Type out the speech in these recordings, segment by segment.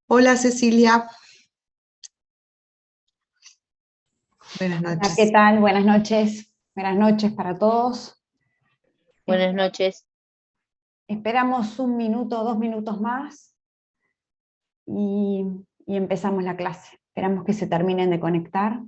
Hola Cecilia, buenas Hola, ¿qué noches. tal? Buenas noches. Buenas noches para todos. Es- Buenas noches. Esperamos un minuto o 2 minutos más y, y empezamos la clase. Esperamos que se terminen de conectar.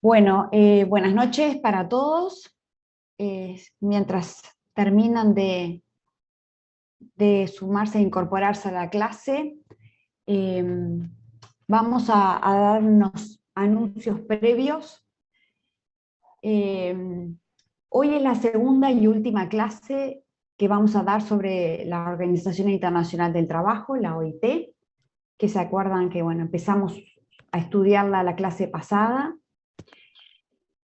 Bueno, buenas noches para todos. Mientras terminan de sumarse e incorporarse a la clase, eh, vamos a dar unos anuncios previos. Hoy es la segunda y última clase que vamos a dar sobre la Organización Internacional del Trabajo, la OIT, que se acuerdan que bueno, empezamos a estudiarla la clase pasada.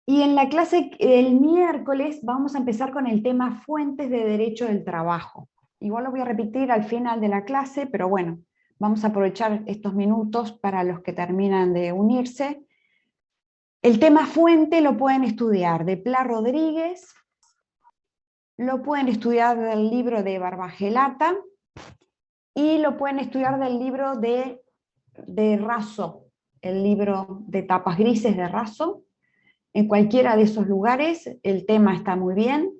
Y en la clase el miércoles vamos a empezar con el tema fuentes de derecho del trabajo. Igual lo voy a repetir al final de la clase, pero bueno, vamos a aprovechar estos minutos para los que terminan de unirse. El tema fuente lo pueden estudiar de Pla Rodríguez, lo pueden estudiar del libro de Barbagelata y lo pueden estudiar del libro de Raso, el libro de tapas grises de Raso. En cualquiera de esos lugares el tema está muy bien.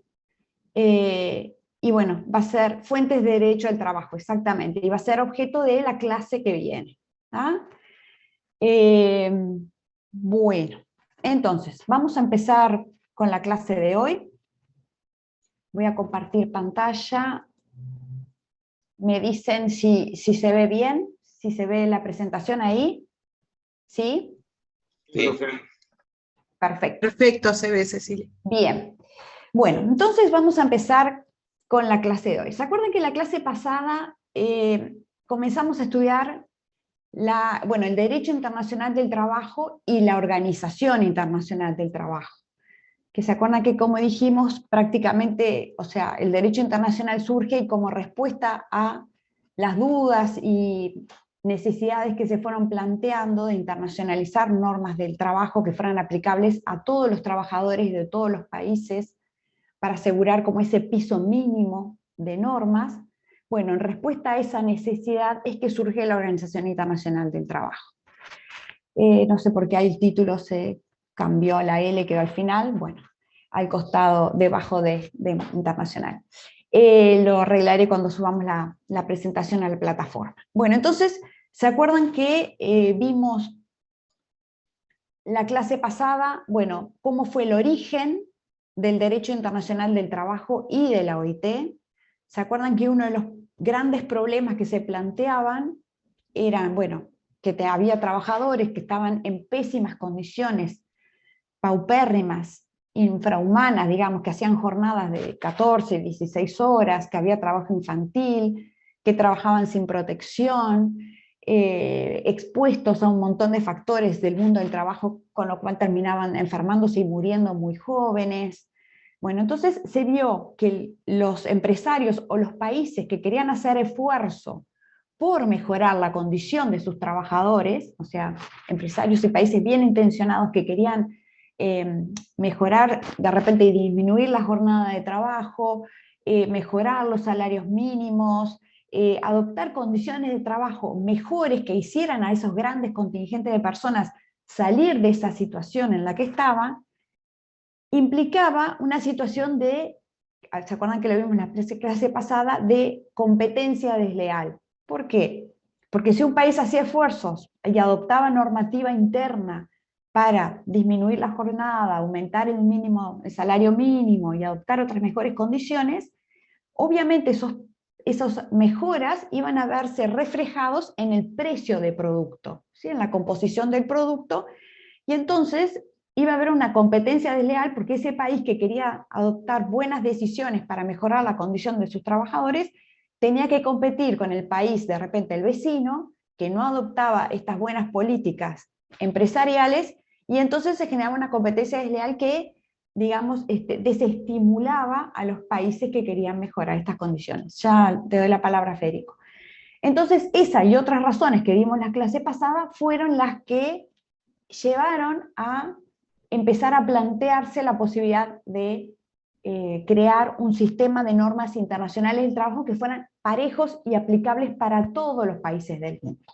Y bueno, va a ser fuentes de derecho al trabajo, exactamente, y va a ser objeto de la clase que viene. ¿Ah? Bueno, entonces, vamos a empezar con la clase de hoy. Voy a compartir pantalla. Me dicen si se ve bien, si se ve la presentación ahí. ¿Sí? Sí. Perfecto. Perfecto, se ve Cecilia. Bien. Bueno, entonces vamos a empezar con la clase de hoy. ¿Se acuerdan que en la clase pasada comenzamos a estudiar el derecho internacional del trabajo y la Organización Internacional del Trabajo? Que se acuerdan que, como dijimos, prácticamente, o sea, el derecho internacional surge como respuesta a las dudas y necesidades que se fueron planteando de internacionalizar normas del trabajo que fueran aplicables a todos los trabajadores de todos los países para asegurar como ese piso mínimo de normas. Bueno, en respuesta a esa necesidad es que surge la Organización Internacional del Trabajo. no sé por qué ahí el título se cambió, la L quedó al final, bueno, al costado, debajo de internacional. Lo arreglaré cuando subamos la presentación a la plataforma. Bueno, entonces, ¿se acuerdan que vimos la clase pasada, bueno, cómo fue el origen del derecho internacional del trabajo y de la OIT? ¿Se acuerdan que uno de los grandes problemas que se planteaban eran, bueno, que había trabajadores que estaban en pésimas condiciones, paupérrimas, infrahumanas, digamos, que hacían jornadas de 14, 16 horas, que había trabajo infantil, que trabajaban sin protección, expuestos a un montón de factores del mundo del trabajo, con lo cual terminaban enfermándose y muriendo muy jóvenes. Bueno, entonces se vio que los empresarios o los países que querían hacer esfuerzo por mejorar la condición de sus trabajadores, o sea, empresarios y países bien intencionados que querían mejorar, de repente disminuir la jornada de trabajo, mejorar los salarios mínimos, adoptar condiciones de trabajo mejores que hicieran a esos grandes contingentes de personas salir de esa situación en la que estaban, implicaba una situación de, ¿se acuerdan que lo vimos en la clase pasada?, de competencia desleal. ¿Por qué? Porque si un país hacía esfuerzos y adoptaba normativa interna para disminuir la jornada, aumentar el salario mínimo y adoptar otras mejores condiciones, obviamente esas mejoras iban a verse reflejados en el precio del producto, ¿sí? En la composición del producto, y entonces iba a haber una competencia desleal porque ese país que quería adoptar buenas decisiones para mejorar la condición de sus trabajadores tenía que competir con el país, de repente el vecino, que no adoptaba estas buenas políticas empresariales, y entonces se generaba una competencia desleal que, digamos, desestimulaba a los países que querían mejorar estas condiciones. Ya te doy la palabra, Federico. Entonces, esa y otras razones que vimos en la clase pasada fueron las que llevaron a empezar a plantearse la posibilidad de crear un sistema de normas internacionales del trabajo que fueran parejos y aplicables para todos los países del mundo.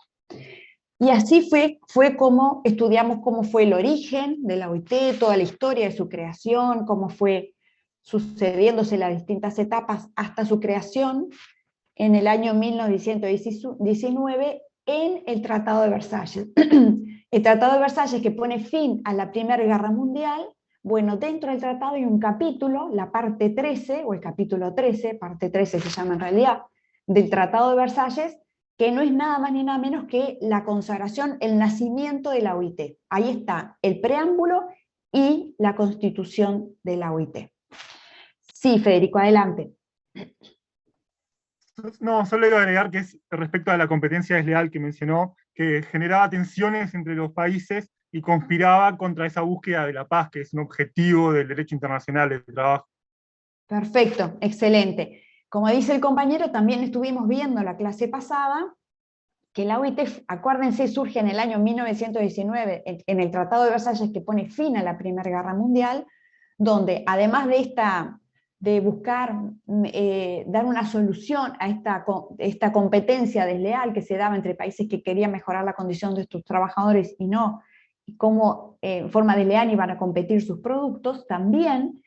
Y así fue como estudiamos cómo fue el origen de la OIT, toda la historia de su creación, cómo fue sucediéndose las distintas etapas hasta su creación en el año 1919 en el Tratado de Versalles. El Tratado de Versalles, que pone fin a la Primera Guerra Mundial. Bueno, dentro del tratado hay un capítulo, la parte 13, o el capítulo 13, parte 13 se llama en realidad, del Tratado de Versalles, que no es nada más ni nada menos que la consagración, el nacimiento de la OIT. Ahí está el preámbulo y la constitución de la OIT. Sí, Federico, adelante. No, solo iba a agregar que es respecto a la competencia desleal que mencionó, que generaba tensiones entre los países y conspiraba contra esa búsqueda de la paz, que es un objetivo del derecho internacional del trabajo. Perfecto, excelente. Como dice el compañero, también estuvimos viendo la clase pasada que la OIT, acuérdense, surge en el año 1919 en el Tratado de Versalles, que pone fin a la Primera Guerra Mundial, donde además de buscar dar una solución a esta competencia desleal que se daba entre países que querían mejorar la condición de sus trabajadores y no, y cómo en forma desleal iban a competir sus productos, también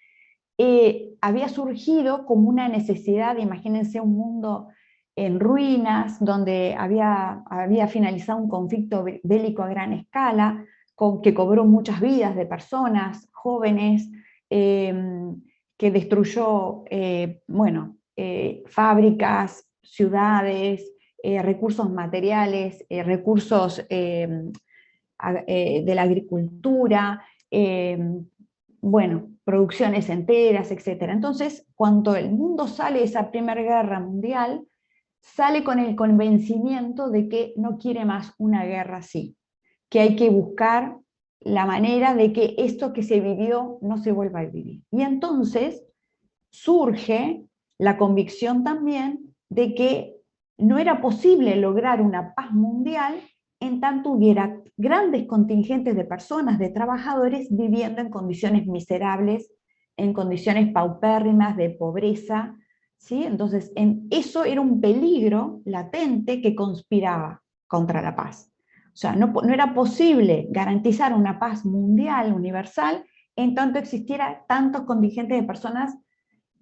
había surgido como una necesidad, imagínense un mundo en ruinas, donde había finalizado un conflicto bélico a gran escala, que cobró muchas vidas de personas, jóvenes, que destruyó fábricas, ciudades, recursos materiales, recursos de la agricultura, producciones enteras, etc. Entonces, cuando el mundo sale de esa Primera Guerra Mundial, sale con el convencimiento de que no quiere más una guerra así, que hay que buscar la manera de que esto que se vivió no se vuelva a vivir. Y entonces surge la convicción también de que no era posible lograr una paz mundial en tanto hubiera grandes contingentes de personas, de trabajadores, viviendo en condiciones miserables, en condiciones paupérrimas de pobreza, ¿sí? Entonces, eso era un peligro latente que conspiraba contra la paz. O sea, no era posible garantizar una paz mundial, universal, en tanto existiera tantos contingentes de personas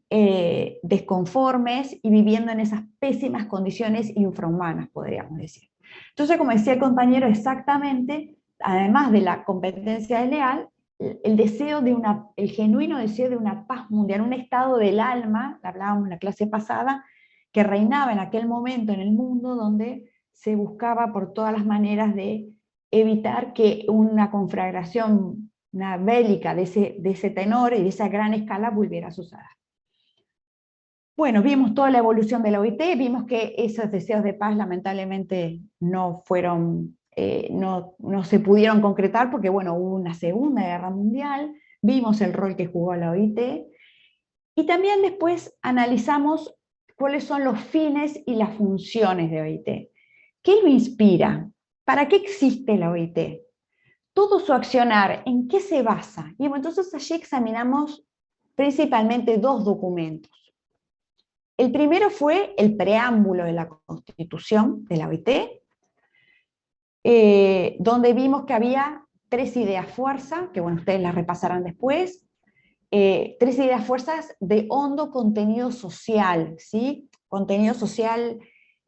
desconformes y viviendo en esas pésimas condiciones infrahumanas, podríamos decir. Entonces, como decía el compañero, exactamente, además de la competencia desleal, el genuino deseo de una paz mundial, un estado del alma, hablábamos en la clase pasada, que reinaba en aquel momento en el mundo, donde se buscaba por todas las maneras de evitar que una conflagración, una bélica de ese tenor y de esa gran escala volviera a suceder. Bueno, vimos toda la evolución de la OIT, vimos que esos deseos de paz lamentablemente no se pudieron concretar porque, bueno, hubo una Segunda Guerra Mundial, vimos el rol que jugó la OIT, y también después analizamos cuáles son los fines y las funciones de OIT. ¿Qué lo inspira? ¿Para qué existe la OIT? Todo su accionar, ¿en qué se basa? Y bueno, entonces allí examinamos principalmente dos documentos. El primero fue el preámbulo de la Constitución de la OIT, donde vimos que había 3 ideas fuerza, que bueno, ustedes las repasarán después, 3 ideas fuerzas de hondo contenido social, ¿sí? Contenido social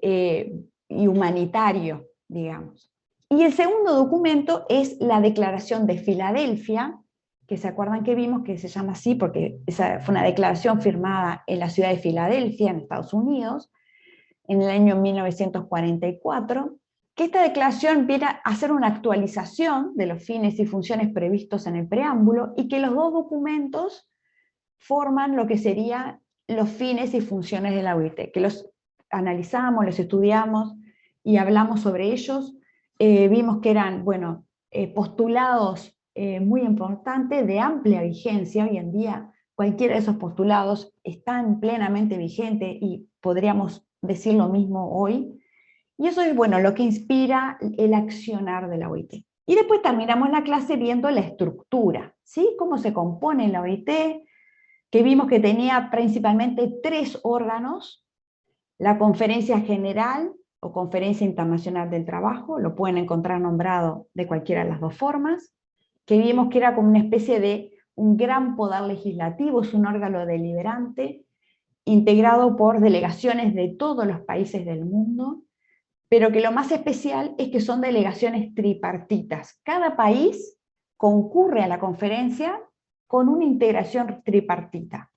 y humanitario, digamos. Y el segundo documento es la Declaración de Filadelfia, que se acuerdan que vimos que se llama así porque esa fue una declaración firmada en la ciudad de Filadelfia, en Estados Unidos, en el año 1944, que esta declaración viene a hacer una actualización de los fines y funciones previstos en el preámbulo, y que los dos documentos forman lo que serían los fines y funciones de la OIT, que los analizamos, los estudiamos y hablamos sobre ellos. Vimos que eran, bueno, postulados muy importantes, de amplia vigencia. Hoy en día cualquiera de esos postulados están plenamente vigentes y podríamos decir lo mismo hoy. Y eso es, bueno, lo que inspira el accionar de la OIT. Y después terminamos la clase viendo la estructura, ¿sí? Cómo se compone la OIT, que vimos que tenía principalmente 3 órganos: la Conferencia General o Conferencia Internacional del Trabajo, lo pueden encontrar nombrado de cualquiera de las dos formas, que vimos que era como una especie de un gran poder legislativo, es un órgano deliberante, integrado por delegaciones de todos los países del mundo, pero que lo más especial es que son delegaciones tripartitas. Cada país concurre a la conferencia con una integración tripartita.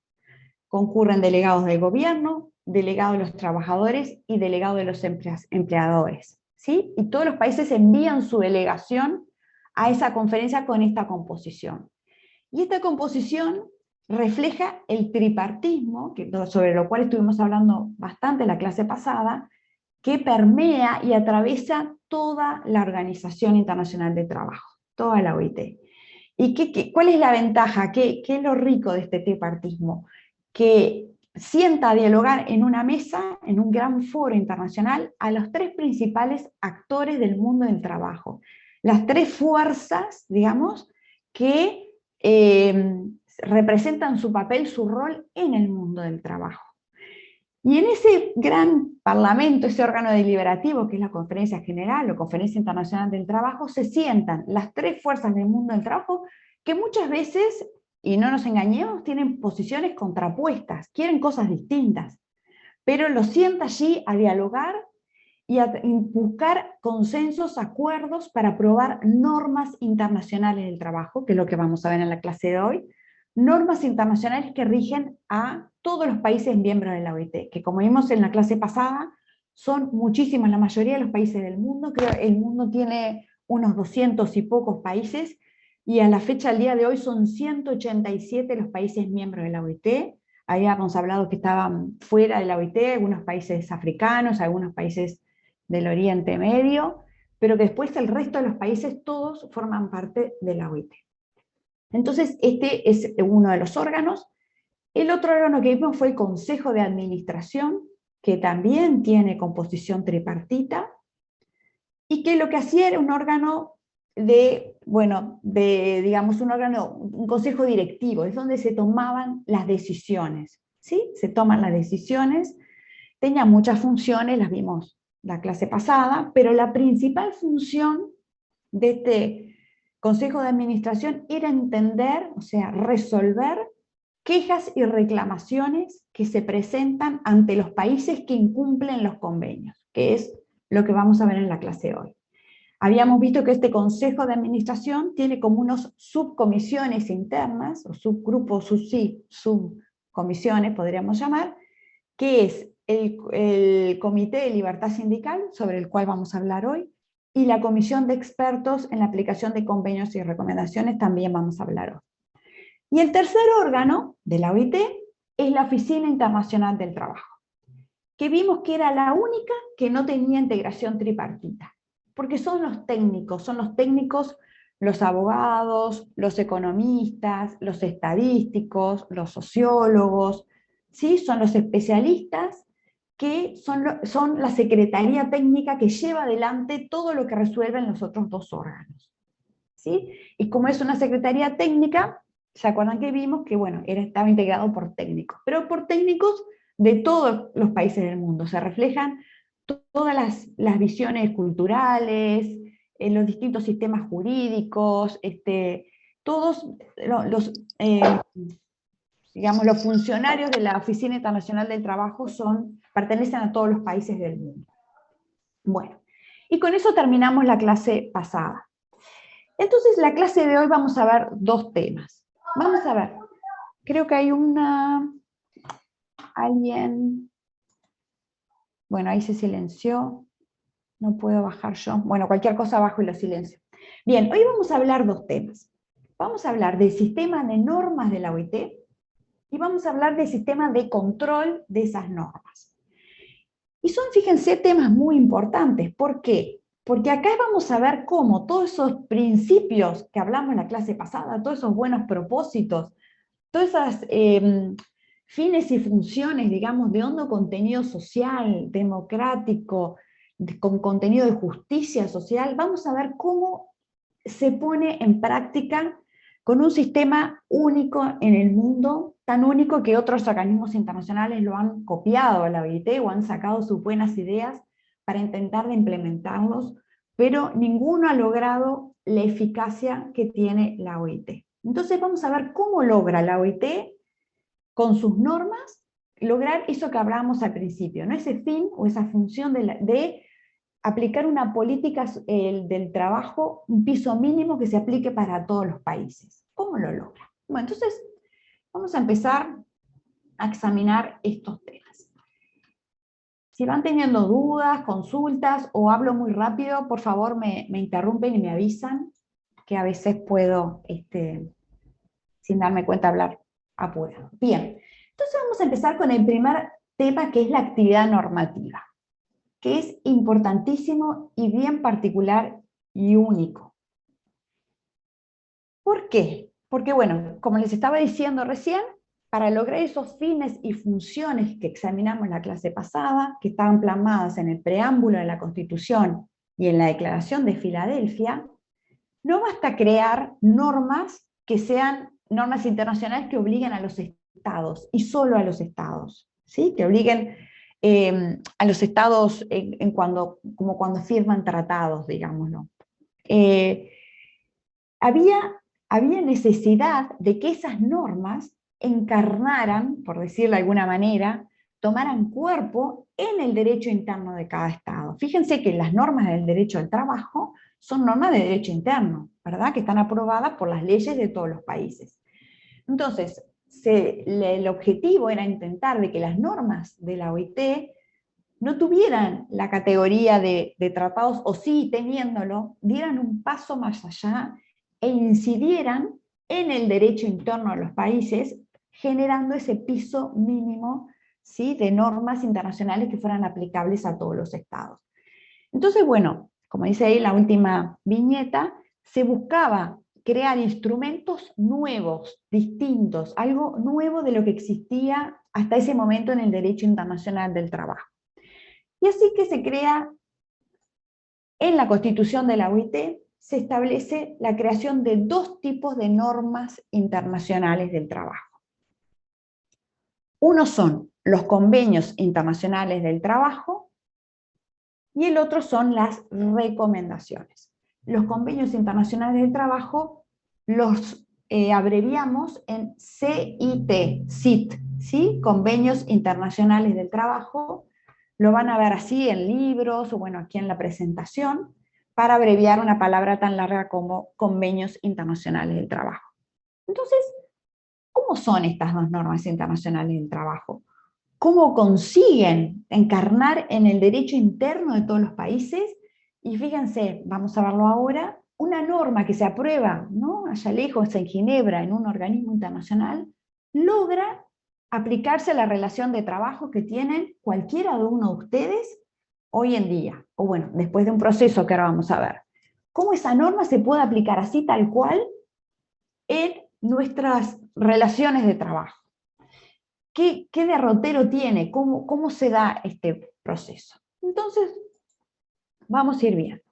Concurren delegados del gobierno, delegados de los trabajadores y delegados de los empleadores, ¿sí? Y todos los países envían su delegación a esa conferencia con esta composición. Y esta composición refleja el tripartismo, sobre lo cual estuvimos hablando bastante en la clase pasada, que permea y atraviesa toda la Organización Internacional del Trabajo, toda la OIT. ¿Y cuál es la ventaja? ¿Qué es lo rico de este tripartismo? Que sienta a dialogar en una mesa, en un gran foro internacional, a los 3 principales actores del mundo del trabajo. Las 3 fuerzas, digamos, que representan su papel, su rol en el mundo del trabajo. Y en ese gran parlamento, ese órgano deliberativo que es la Conferencia General o Conferencia Internacional del Trabajo, se sientan las 3 fuerzas del mundo del trabajo que muchas veces, y no nos engañemos, tienen posiciones contrapuestas, quieren cosas distintas, pero los sienta allí a dialogar y a buscar consensos, acuerdos para aprobar normas internacionales del trabajo, que es lo que vamos a ver en la clase de hoy, normas internacionales que rigen a todos los países miembros de la OIT, que como vimos en la clase pasada, son muchísimos, la mayoría de los países del mundo. Creo que el mundo tiene unos 200 y pocos países, y a la fecha, al día de hoy, son 187 los países miembros de la OIT. Habíamos hablado que estaban fuera de la OIT, algunos países africanos, algunos países del Oriente Medio, pero que después el resto de los países todos forman parte de la OIT. Entonces, este es uno de los órganos. El otro órgano que vimos fue el Consejo de Administración, que también tiene composición tripartita, y que lo que hacía era un órgano digamos, un consejo directivo, es donde se tomaban las decisiones, ¿sí? Se toman las decisiones, tenía muchas funciones, las vimos la clase pasada, pero la principal función de este Consejo de Administración era entender, o sea, resolver quejas y reclamaciones que se presentan ante los países que incumplen los convenios, que es lo que vamos a ver en la clase de hoy. Habíamos visto que este Consejo de Administración tiene como unos subcomisiones internas, o subgrupos, subcomisiones podríamos llamar, que es el Comité de Libertad Sindical, sobre el cual vamos a hablar hoy, y la Comisión de Expertos en la Aplicación de Convenios y Recomendaciones, también vamos a hablar hoy. Y el tercer órgano de la OIT es la Oficina Internacional del Trabajo, que vimos que era la única que no tenía integración tripartita, porque son los técnicos, los abogados, los economistas, los estadísticos, los sociólogos, ¿sí? Son los especialistas que son la secretaría técnica que lleva adelante todo lo que resuelven los otros dos órganos, ¿sí? Y como es una secretaría técnica, ¿se acuerdan que vimos que bueno, estaba integrado por técnicos? Pero por técnicos de todos los países del mundo. Se reflejan todas las visiones culturales, los distintos sistemas jurídicos, todos los funcionarios de la Oficina Internacional del Trabajo pertenecen a todos los países del mundo. Bueno, y con eso terminamos la clase pasada. Entonces, la clase de hoy vamos a ver dos temas. Vamos a ver, creo que hay alguien, bueno, ahí se silenció, no puedo bajar yo, bueno, cualquier cosa bajo y lo silencio. Bien, hoy vamos a hablar dos temas. Vamos a hablar del sistema de normas de la OIT y vamos a hablar del sistema de control de esas normas. Y son, fíjense, temas muy importantes. ¿Por qué? Porque acá vamos a ver cómo todos esos principios que hablamos en la clase pasada, todos esos buenos propósitos, todas esas fines y funciones, digamos, de hondo contenido social, democrático, con contenido de justicia social, vamos a ver cómo se pone en práctica con un sistema único en el mundo, tan único que otros organismos internacionales lo han copiado a la OIT o han sacado sus buenas ideas para intentar de implementarlos, pero ninguno ha logrado la eficacia que tiene la OIT. Entonces vamos a ver cómo logra la OIT, con sus normas, lograr eso que hablábamos al principio, ¿no? Ese fin o esa función de aplicar una política del trabajo, un piso mínimo que se aplique para todos los países. ¿Cómo lo logra? Bueno, entonces vamos a empezar a examinar estos temas. Si van teniendo dudas, consultas o hablo muy rápido, por favor me interrumpen y me avisan, que a veces puedo, sin darme cuenta, hablar apurado. Bien, entonces vamos a empezar con el primer tema, que es la actividad normativa, que es importantísimo y bien particular y único. ¿Por qué? Porque, bueno, como les estaba diciendo recién, para lograr esos fines y funciones que examinamos en la clase pasada, que estaban plasmadas en el preámbulo de la Constitución y en la Declaración de Filadelfia, no basta crear normas que sean normas internacionales que obliguen a los estados, y solo a los estados, ¿sí? Que obliguen a los estados como cuando firman tratados, digámoslo. Había necesidad de que esas normas encarnaran, por decirlo de alguna manera, tomaran cuerpo en el derecho interno de cada estado. Fíjense que las normas del derecho del trabajo son normas de derecho interno, ¿verdad? Que están aprobadas por las leyes de todos los países. Entonces, el objetivo era intentar de que las normas de la OIT no tuvieran la categoría de tratados, o sí teniéndolo, dieran un paso más allá e incidieran en el derecho interno de los países, generando ese piso mínimo, ¿sí?, de normas internacionales que fueran aplicables a todos los estados. Entonces, bueno, como dice ahí la última viñeta, se buscaba crear instrumentos nuevos, distintos, algo nuevo de lo que existía hasta ese momento en el derecho internacional del trabajo. Y así que se crea, en la Constitución de la OIT, se establece la creación de dos tipos de normas internacionales del trabajo. Uno son los convenios internacionales del trabajo y el otro son las recomendaciones. los convenios internacionales del trabajo los abreviamos en CIT, ¿sí? Convenios Internacionales del Trabajo. Lo van a ver así en libros, o bueno, aquí en la presentación, para abreviar una palabra tan larga como Convenios Internacionales del Trabajo. Entonces, ¿cómo son estas dos normas internacionales del trabajo? ¿Cómo consiguen encarnar en el derecho interno de todos los países? Y fíjense, vamos a verlo ahora, una norma que se aprueba, ¿no?, allá lejos en Ginebra, en un organismo internacional, logra aplicarse a la relación de trabajo que tienen cualquiera de uno de ustedes hoy en día, o bueno, después de un proceso que ahora vamos a ver. ¿Cómo esa norma se puede aplicar así tal cual en nuestras relaciones de trabajo? ¿Qué derrotero tiene? ¿Cómo se da este proceso? Entonces, vamos a ir viendo.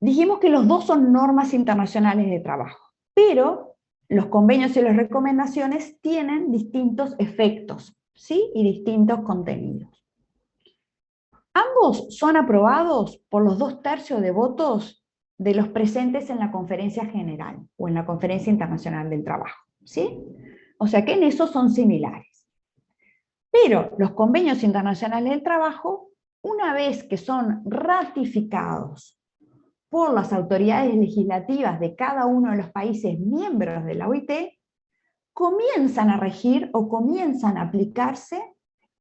Dijimos que los dos son normas internacionales de trabajo, pero los convenios y las recomendaciones tienen distintos efectos, ¿sí?, y distintos contenidos. Ambos son aprobados por los 2/3 de votos de los presentes en la conferencia general o en la conferencia internacional del trabajo, ¿sí? O sea que en eso son similares. Pero los convenios internacionales del trabajo, una vez que son ratificados por las autoridades legislativas de cada uno de los países miembros de la OIT, comienzan a regir o comienzan a aplicarse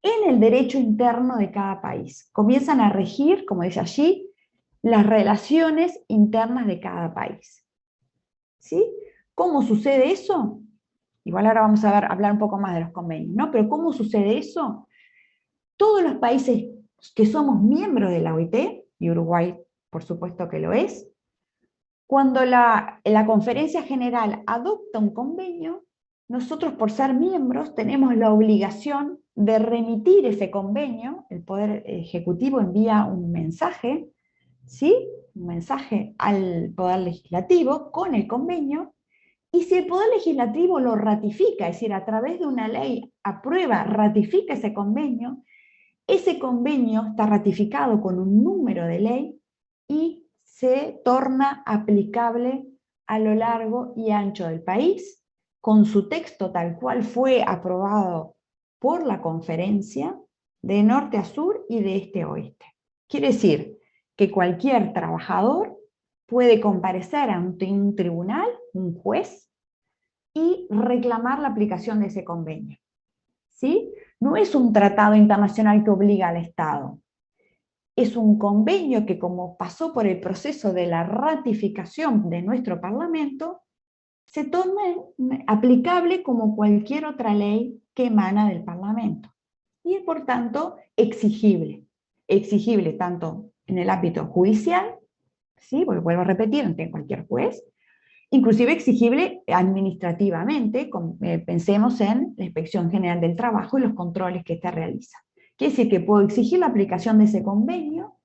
en el derecho interno de cada país. Comienzan a regir, como dice allí, las relaciones internas de cada país. ¿Sí? ¿Cómo sucede eso? Igual ahora vamos a hablar un poco más de los convenios, ¿no? Pero ¿cómo sucede eso? Todos los países que somos miembros de la OIT, y Uruguay por supuesto que lo es, cuando la Conferencia General adopta un convenio, nosotros por ser miembros tenemos la obligación de remitir ese convenio. El Poder Ejecutivo envía un mensaje, ¿sí?, un mensaje al Poder Legislativo con el convenio, y si el Poder Legislativo lo ratifica, es decir, a través de una ley aprueba, ratifica ese convenio está ratificado con un número de ley y se torna aplicable a lo largo y ancho del país, con su texto tal cual fue aprobado por la conferencia, de norte a sur y de este a oeste. Quiere decir que cualquier trabajador puede comparecer ante un tribunal, un juez, y reclamar la aplicación de ese convenio. ¿Sí? No es un tratado internacional que obliga al Estado. Es un convenio que, como pasó por el proceso de la ratificación de nuestro Parlamento, se torna aplicable como cualquier otra ley que emana del Parlamento. Y es, por tanto, exigible. Exigible tanto en el ámbito judicial, ¿sí?, porque vuelvo a repetir, ante cualquier juez, inclusive exigible administrativamente, pensemos en la Inspección General del Trabajo y los controles que ésta realiza. Quiere decir que puedo exigir la aplicación de ese convenio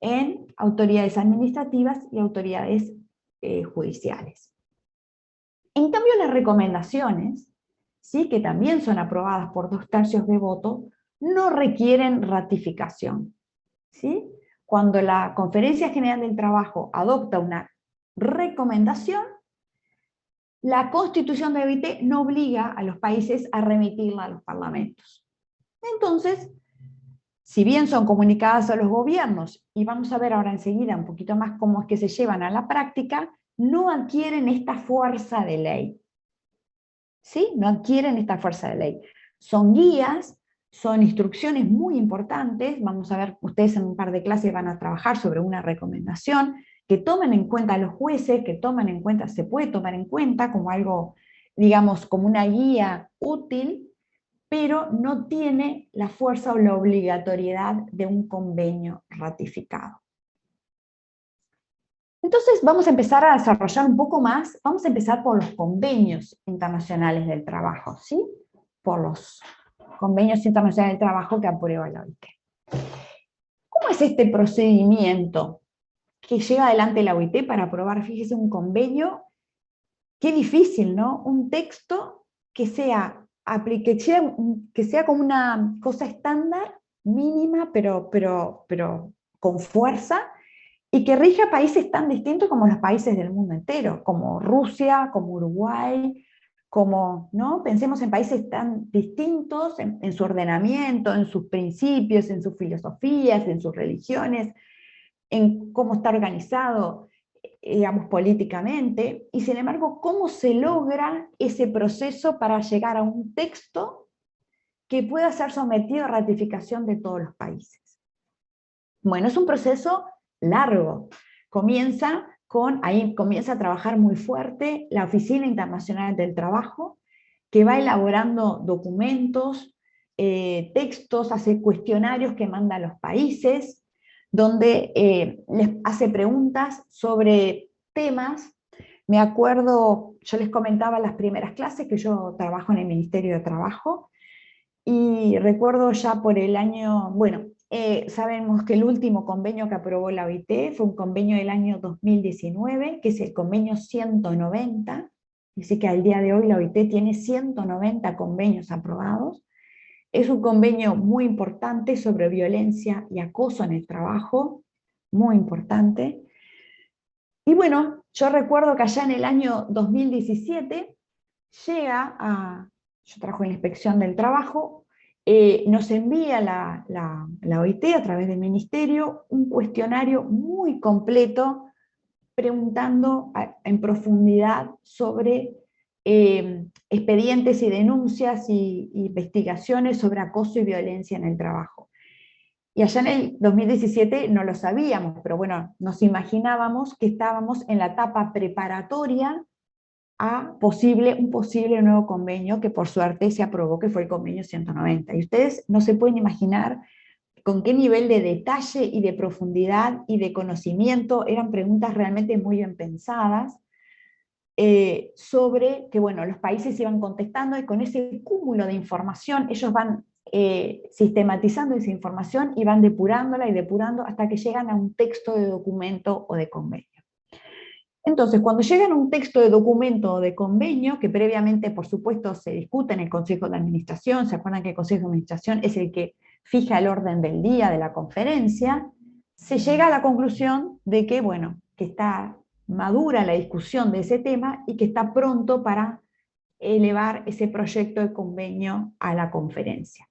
en autoridades administrativas y autoridades judiciales. En cambio, las recomendaciones, ¿sí?, que también son aprobadas por 2/3 de voto, no requieren ratificación, ¿sí? Cuando la Conferencia General del Trabajo adopta una recomendación, la Constitución de OIT no obliga a los países a remitirla a los parlamentos. Entonces, si bien son comunicadas a los gobiernos, y vamos a ver ahora enseguida un poquito más cómo es que se llevan a la práctica, no adquieren esta fuerza de ley. ¿Sí? No adquieren esta fuerza de ley. Son guías, son instrucciones muy importantes. Vamos a ver, ustedes en un par de clases van a trabajar sobre una recomendación que tomen en cuenta a los jueces, que tomen en cuenta, se puede tomar en cuenta como algo, digamos, como una guía útil, pero no tiene la fuerza o la obligatoriedad de un convenio ratificado. Entonces vamos a empezar a desarrollar un poco más, vamos a empezar por los convenios internacionales del trabajo, ¿sí? Por los convenios internacionales del trabajo que aprueba la OIT. ¿Cómo es este procedimiento que lleva adelante la OIT para aprobar, fíjese, un convenio? Qué difícil, ¿no? Un texto que sea como una cosa estándar, mínima, pero con fuerza, y que rige a países tan distintos como los países del mundo entero, como Rusia, como Uruguay, como, ¿no? Pensemos en países tan distintos en su ordenamiento, en sus principios, en sus filosofías, en sus religiones, en cómo está organizado, digamos, políticamente, y sin embargo, cómo se logra ese proceso para llegar a un texto que pueda ser sometido a ratificación de todos los países. Bueno, es un proceso largo. Ahí comienza a trabajar muy fuerte la Oficina Internacional del Trabajo, que va elaborando documentos, textos, hace cuestionarios que manda a los países, donde les hace preguntas sobre temas. Me acuerdo, yo les comentaba las primeras clases que yo trabajo en el Ministerio de Trabajo, y recuerdo ya por el año, bueno, sabemos que el último convenio que aprobó la OIT fue un convenio del año 2019, que es el convenio 190, así que al día de hoy la OIT tiene 190 convenios aprobados. Es un convenio muy importante sobre violencia y acoso en el trabajo, muy importante. Y bueno, yo recuerdo que allá en el año 2017 yo trabajo en la Inspección del Trabajo, nos envía la OIT a través del Ministerio un cuestionario muy completo preguntando en profundidad sobre expedientes y denuncias y investigaciones sobre acoso y violencia en el trabajo. Y allá en el 2017 no lo sabíamos, pero bueno, nos imaginábamos que estábamos en la etapa preparatoria a un posible nuevo convenio que por suerte se aprobó, que fue el convenio 190. Y ustedes no se pueden imaginar con qué nivel de detalle y de profundidad y de conocimiento, eran preguntas realmente muy bien pensadas, sobre que bueno, los países iban contestando, y con ese cúmulo de información ellos van sistematizando esa información y van depurándola y depurando hasta que llegan a un texto de documento o de convenio. Entonces, cuando llegan a un texto de documento o de convenio, que previamente, por supuesto, se discute en el Consejo de Administración, ¿se acuerdan que el Consejo de Administración es el que fija el orden del día de la conferencia? Se llega a la conclusión de que, bueno, que está madura la discusión de ese tema y que está pronto para elevar ese proyecto de convenio a la conferencia.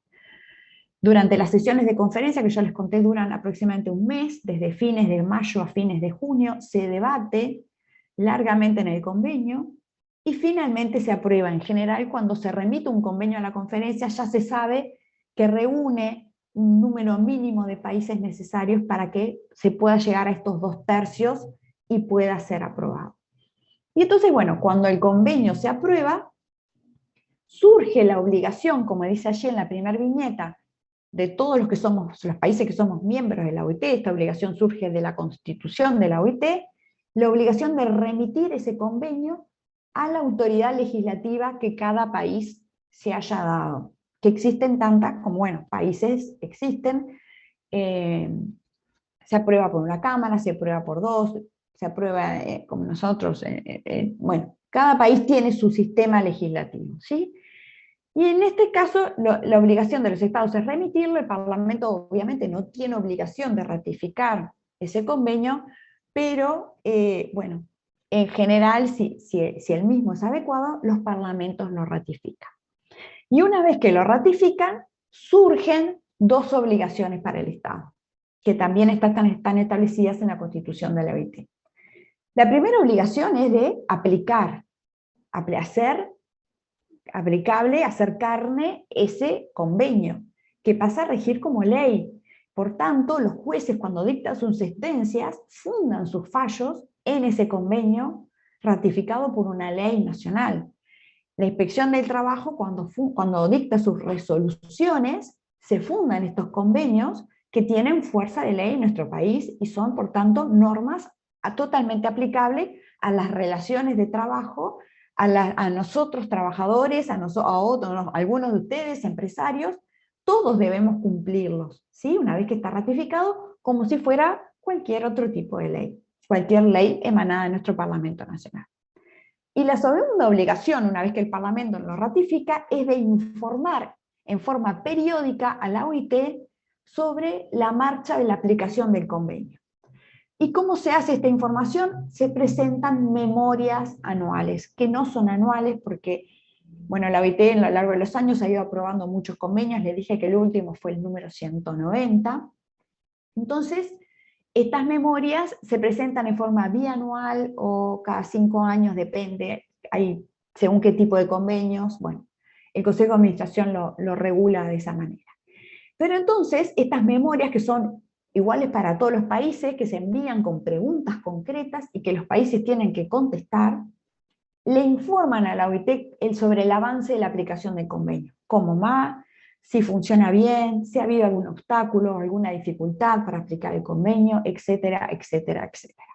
Durante las sesiones de conferencia, que yo les conté, duran aproximadamente un mes, desde fines de mayo a fines de junio, se debate largamente en el convenio, y finalmente se aprueba. En general, cuando se remite un convenio a la conferencia, ya se sabe que reúne un número mínimo de países necesarios para que se pueda llegar a estos 2/3 y pueda ser aprobado. Y entonces, bueno, cuando el convenio se aprueba, surge la obligación, como dice allí en la primera viñeta, de todos los países que somos miembros de la OIT. Esta obligación surge de la Constitución de la OIT, la obligación de remitir ese convenio a la autoridad legislativa que cada país se haya dado, que existen tantas como, bueno, países existen, se aprueba por una cámara, se aprueba por dos, se aprueba como nosotros, bueno, cada país tiene su sistema legislativo, ¿sí? Y en este caso, la obligación de los estados es remitirlo. El Parlamento obviamente no tiene obligación de ratificar ese convenio, pero bueno, en general, si el mismo es adecuado, los parlamentos lo ratifican. Y una vez que lo ratifican, surgen dos obligaciones para el Estado, que también están establecidas en la Constitución de la OIT. La primera obligación es de hacer carne ese convenio, que pasa a regir como ley. Por tanto, los jueces, cuando dictan sus sentencias, fundan sus fallos en ese convenio ratificado por una ley nacional. La Inspección del Trabajo, cuando dicta sus resoluciones, se fundan estos convenios que tienen fuerza de ley en nuestro país y son, por tanto, normas totalmente aplicables a las relaciones de trabajo, a nosotros trabajadores, a algunos de ustedes, empresarios. Todos debemos cumplirlos, ¿sí? Una vez que está ratificado, como si fuera cualquier otro tipo de ley, cualquier ley emanada de nuestro Parlamento Nacional. Y la segunda obligación, una vez que el Parlamento lo ratifica, es de informar en forma periódica a la OIT sobre la marcha de la aplicación del convenio. ¿Y cómo se hace esta información? Se presentan memorias anuales, que no son anuales porque, bueno, la OIT a lo largo de los años ha ido aprobando muchos convenios, le dije que el último fue el número 190. Entonces, estas memorias se presentan en forma bianual o cada 5 años, depende, según qué tipo de convenios. Bueno, el Consejo de Administración lo regula de esa manera. Pero entonces, estas memorias que son iguales para todos los países, que se envían con preguntas concretas y que los países tienen que contestar, le informan a la OIT sobre el avance de la aplicación del convenio, cómo va, si funciona bien, si ha habido algún obstáculo, alguna dificultad para aplicar el convenio, etcétera, etcétera, etcétera.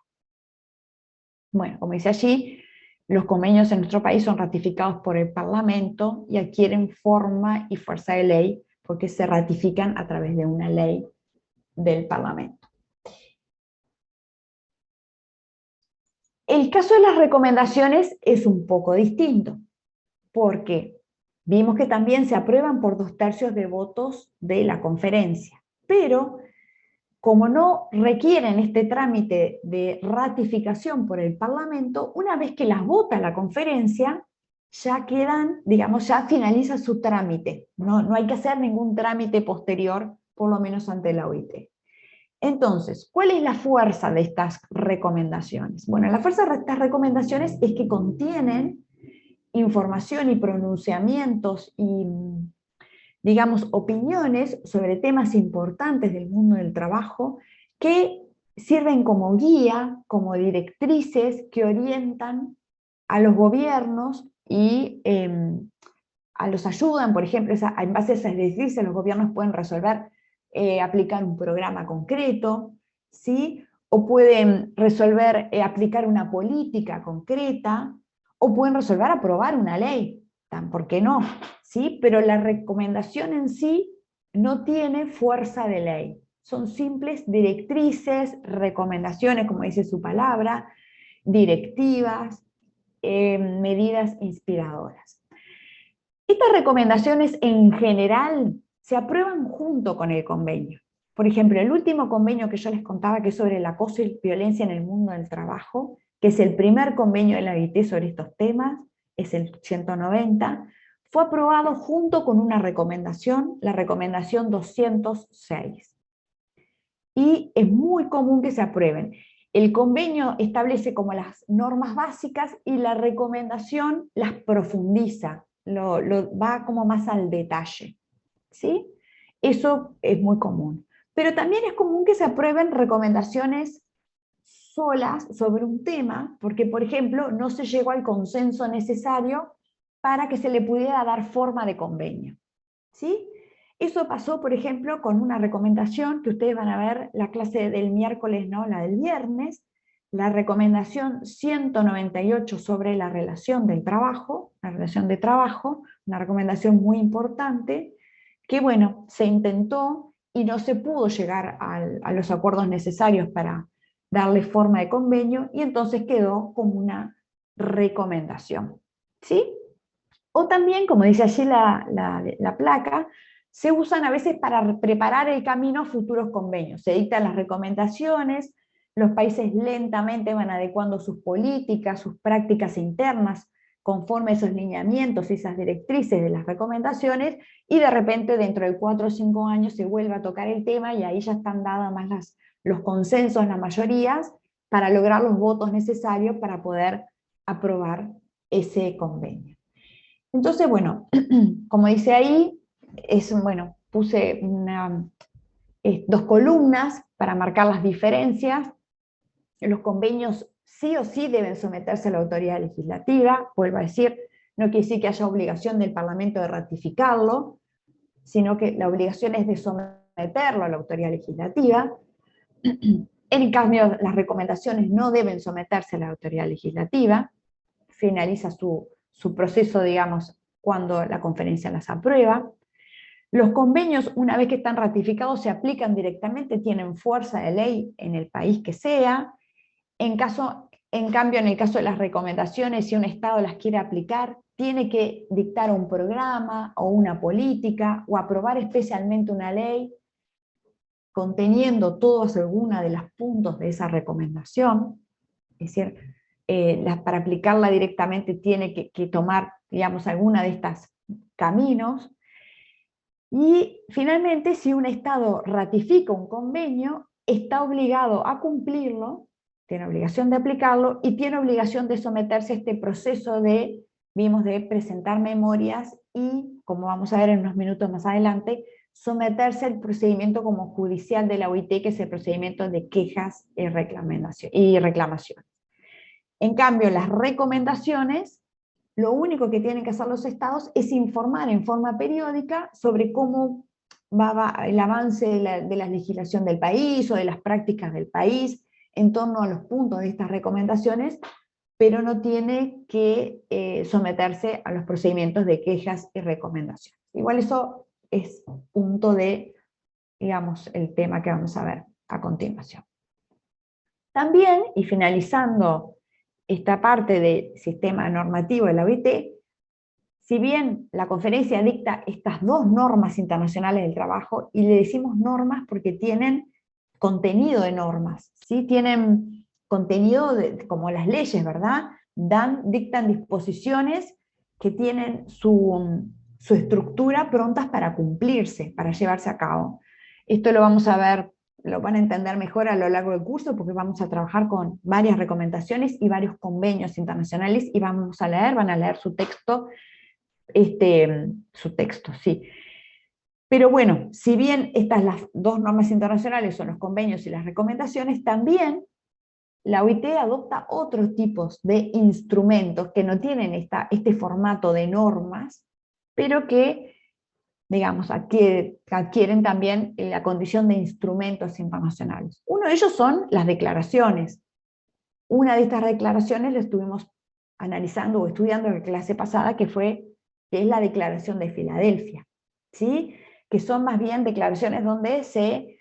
Bueno, como dice allí, los convenios en nuestro país son ratificados por el Parlamento y adquieren forma y fuerza de ley porque se ratifican a través de una ley del Parlamento. El caso de las recomendaciones es un poco distinto, porque vimos que también se aprueban por 2/3 de votos de la conferencia, pero como no requieren este trámite de ratificación por el Parlamento, una vez que las vota la conferencia, ya quedan, digamos, ya finaliza su trámite, no hay que hacer ningún trámite posterior, por lo menos ante la OIT. Entonces, ¿cuál es la fuerza de estas recomendaciones? Bueno, la fuerza de estas recomendaciones es que contienen información y pronunciamientos y, digamos, opiniones sobre temas importantes del mundo del trabajo que sirven como guía, como directrices que orientan a los gobiernos y a los ayudan, por ejemplo, en base a esas directrices los gobiernos pueden resolver aplicar un programa concreto, ¿sí? O pueden resolver aplicar una política concreta, o pueden resolver aprobar una ley, ¿por qué no? ¿Sí? Pero la recomendación en sí no tiene fuerza de ley, son simples directrices, recomendaciones, como dice su palabra, directivas, medidas inspiradoras. Estas recomendaciones en general se aprueban junto con el convenio. Por ejemplo, el último convenio que yo les contaba, que es sobre el acoso y violencia en el mundo del trabajo, que es el primer convenio de la OIT sobre estos temas, es el 190, fue aprobado junto con una recomendación, la recomendación 206. Y es muy común que se aprueben. El convenio establece como las normas básicas y la recomendación las profundiza, va como más al detalle, ¿sí? Eso es muy común. Pero también es común que se aprueben recomendaciones solas sobre un tema, porque, por ejemplo, no se llegó al consenso necesario para que se le pudiera dar forma de convenio, ¿sí? Eso pasó, por ejemplo, con una recomendación que ustedes van a ver la clase del miércoles, no la del viernes, la recomendación 198 sobre la relación del trabajo, la relación de trabajo, una recomendación muy importante, que bueno, se intentó y no se pudo llegar a los acuerdos necesarios para darle forma de convenio, y entonces quedó como una recomendación, ¿sí? O también, como dice allí la placa, se usan a veces para preparar el camino a futuros convenios. Se dictan las recomendaciones, los países lentamente van adecuando sus políticas, sus prácticas internas, conforme a esos lineamientos y esas directrices de las recomendaciones, y de repente dentro de 4 o 5 años se vuelve a tocar el tema y ahí ya están dadas más los consensos, las mayorías, para lograr los votos necesarios para poder aprobar ese convenio. Entonces, bueno, como dice ahí, puse 2 columnas para marcar las diferencias. Los convenios sí o sí deben someterse a la autoridad legislativa, vuelvo a decir, no quiere decir que haya obligación del Parlamento de ratificarlo, sino que la obligación es de someterlo a la autoridad legislativa. En cambio, las recomendaciones no deben someterse a la autoridad legislativa, finaliza su proceso, digamos, cuando la conferencia las aprueba. Los convenios, una vez que están ratificados, se aplican directamente, tienen fuerza de ley en el país que sea. En cambio, en el caso de las recomendaciones, si un Estado las quiere aplicar, tiene que dictar un programa o una política, o aprobar especialmente una ley, conteniendo todos algunos de los puntos de esa recomendación, es decir, para aplicarla directamente tiene que tomar, digamos, alguna de estos caminos. Y finalmente, si un Estado ratifica un convenio, está obligado a cumplirlo, tiene obligación de aplicarlo y tiene obligación de someterse a este proceso de presentar memorias y, como vamos a ver en unos minutos más adelante, someterse al procedimiento como judicial de la OIT, que es el procedimiento de quejas y reclamaciones. En cambio, las recomendaciones, lo único que tienen que hacer los estados es informar en forma periódica sobre cómo va el avance de la legislación del país o de las prácticas del país en torno a los puntos de estas recomendaciones, pero no tiene que someterse a los procedimientos de quejas y recomendaciones. Igual eso es punto de, digamos, el tema que vamos a ver a continuación. También, y finalizando esta parte del sistema normativo de la OIT, si bien la conferencia dicta estas dos normas internacionales del trabajo, y le decimos normas porque tienen contenido de normas, ¿sí? Tienen contenido como las leyes, ¿verdad? Dictan disposiciones que tienen su estructura prontas para cumplirse, para llevarse a cabo. Esto lo vamos a ver, lo van a entender mejor a lo largo del curso, porque vamos a trabajar con varias recomendaciones y varios convenios internacionales, y van a leer su texto, sí. Pero bueno, si bien estas las dos normas internacionales son los convenios y las recomendaciones, también la OIT adopta otros tipos de instrumentos que no tienen este formato de normas, pero que, digamos, adquieren también la condición de instrumentos internacionales. Uno de ellos son las declaraciones. Una de estas declaraciones la estuvimos analizando o estudiando en la clase pasada, que es la Declaración de Filadelfia, ¿sí? Que son más bien declaraciones donde se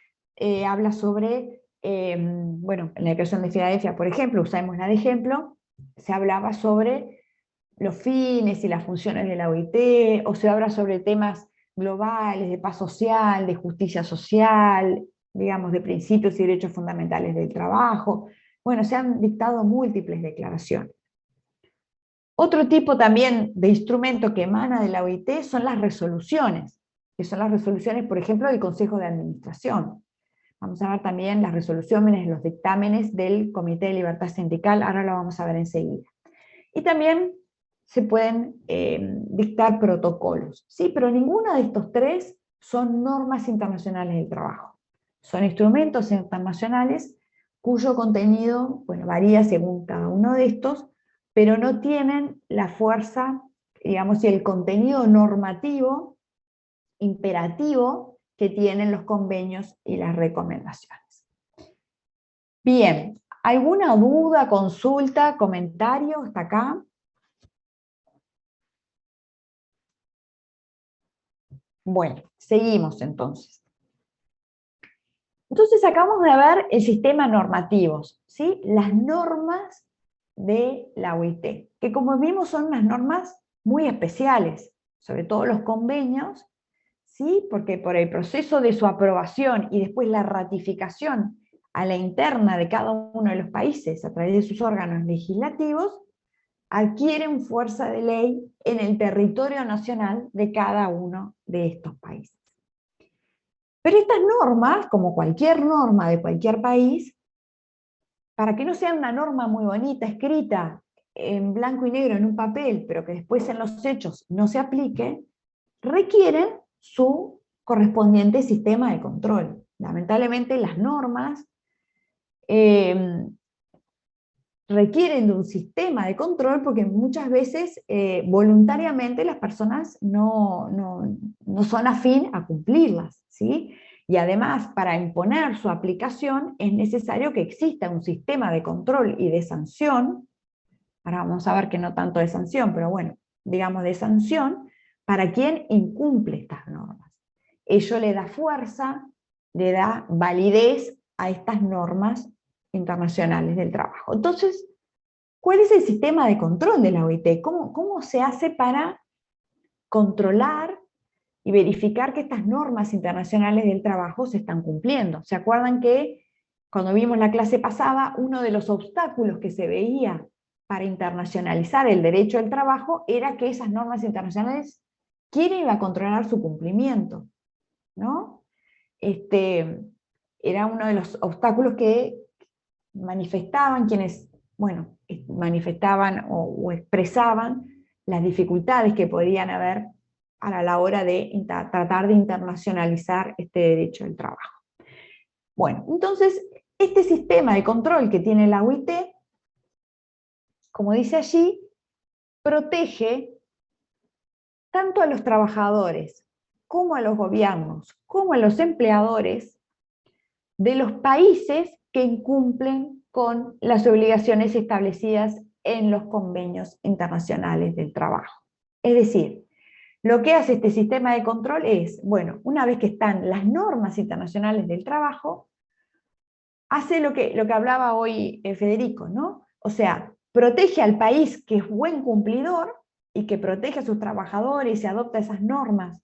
habla sobre, bueno, en la Declaración de Filadelfia, por ejemplo, usémosla de ejemplo, se hablaba sobre los fines y las funciones de la OIT, o se habla sobre temas globales, de paz social, de justicia social, digamos, de principios y derechos fundamentales del trabajo. Bueno, se han dictado múltiples declaraciones. Otro tipo también de instrumento que emana de la OIT son las resoluciones, que son las resoluciones, por ejemplo, del Consejo de Administración. Vamos a ver también las resoluciones, los dictámenes del Comité de Libertad Sindical, ahora lo vamos a ver enseguida. Y también se pueden dictar protocolos, ¿sí? Pero ninguno de estos tres son normas internacionales del trabajo. Son instrumentos internacionales cuyo contenido, bueno, varía según cada uno de estos, pero no tienen la fuerza, digamos, y el contenido normativo, imperativo, que tienen los convenios y las recomendaciones. Bien, ¿alguna duda, consulta, comentario hasta acá? Bueno, seguimos entonces. Entonces acabamos de ver el sistema normativo, ¿sí? Las normas de la OIT, que como vimos son unas normas muy especiales, sobre todo los convenios, ¿sí? Porque por el proceso de su aprobación y después la ratificación a la interna de cada uno de los países a través de sus órganos legislativos, adquieren fuerza de ley en el territorio nacional de cada uno de estos países. Pero estas normas, como cualquier norma de cualquier país, para que no sea una norma muy bonita, escrita en blanco y negro en un papel, pero que después en los hechos no se aplique, requieren su correspondiente sistema de control. Lamentablemente las normas requieren de un sistema de control porque muchas veces voluntariamente las personas no son afín a cumplirlas, ¿sí? Y además, para imponer su aplicación es necesario que exista un sistema de control y de sanción. Ahora vamos a ver que no tanto de sanción, pero bueno, digamos de sanción, para quien incumple estas normas. Ello le da fuerza, le da validez a estas normas internacionales del trabajo. Entonces, ¿cuál es el sistema de control de la OIT? ¿Cómo se hace para controlar y verificar que estas normas internacionales del trabajo se están cumpliendo. ¿Se acuerdan que cuando vimos la clase pasada, uno de los obstáculos que se veía para internacionalizar el derecho del trabajo era que esas normas internacionales, ¿quién iba a controlar su cumplimiento? ¿No? Era uno de los obstáculos que manifestaban quienes, bueno, manifestaban o expresaban las dificultades que podrían haber a la hora de tratar de internacionalizar este derecho del trabajo. Bueno, entonces, este sistema de control que tiene la OIT, como dice allí, protege tanto a los trabajadores, como a los gobiernos, como a los empleadores de los países que incumplen con las obligaciones establecidas en los convenios internacionales del trabajo. Es decir, lo que hace este sistema de control es, bueno, una vez que están las normas internacionales del trabajo, hace lo que hablaba hoy Federico, ¿no? O sea, protege al país que es buen cumplidor y que protege a sus trabajadores y adopta esas normas,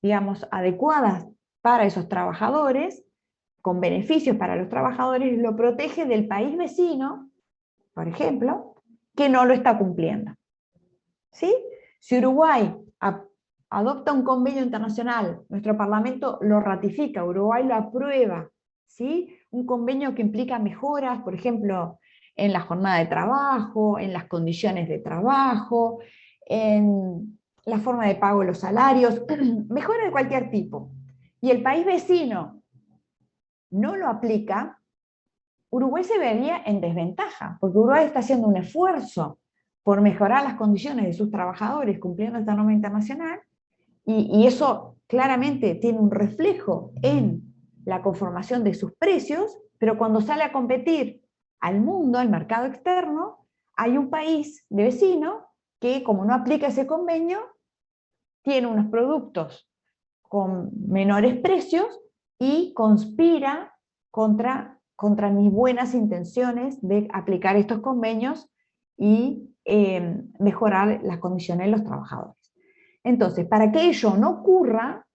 digamos, adecuadas para esos trabajadores, con beneficios para los trabajadores, lo protege del país vecino, por ejemplo, que no lo está cumpliendo. ¿Sí? Si Uruguay adopta un convenio internacional, nuestro Parlamento lo ratifica, Uruguay lo aprueba, ¿sí? Un convenio que implica mejoras, por ejemplo, en la jornada de trabajo, en las condiciones de trabajo, en la forma de pago de los salarios, mejoras de cualquier tipo. Y el país vecino no lo aplica, Uruguay se vería en desventaja, porque Uruguay está haciendo un esfuerzo por mejorar las condiciones de sus trabajadores cumpliendo esta norma internacional, y eso claramente tiene un reflejo en la conformación de sus precios, pero cuando sale a competir al mundo, al mercado externo, hay un país de vecino que, como no aplica ese convenio, tiene unos productos con menores precios y conspira contra mis buenas intenciones de aplicar estos convenios y mejorar las condiciones de los trabajadores. Entonces, para que ello no ocurra,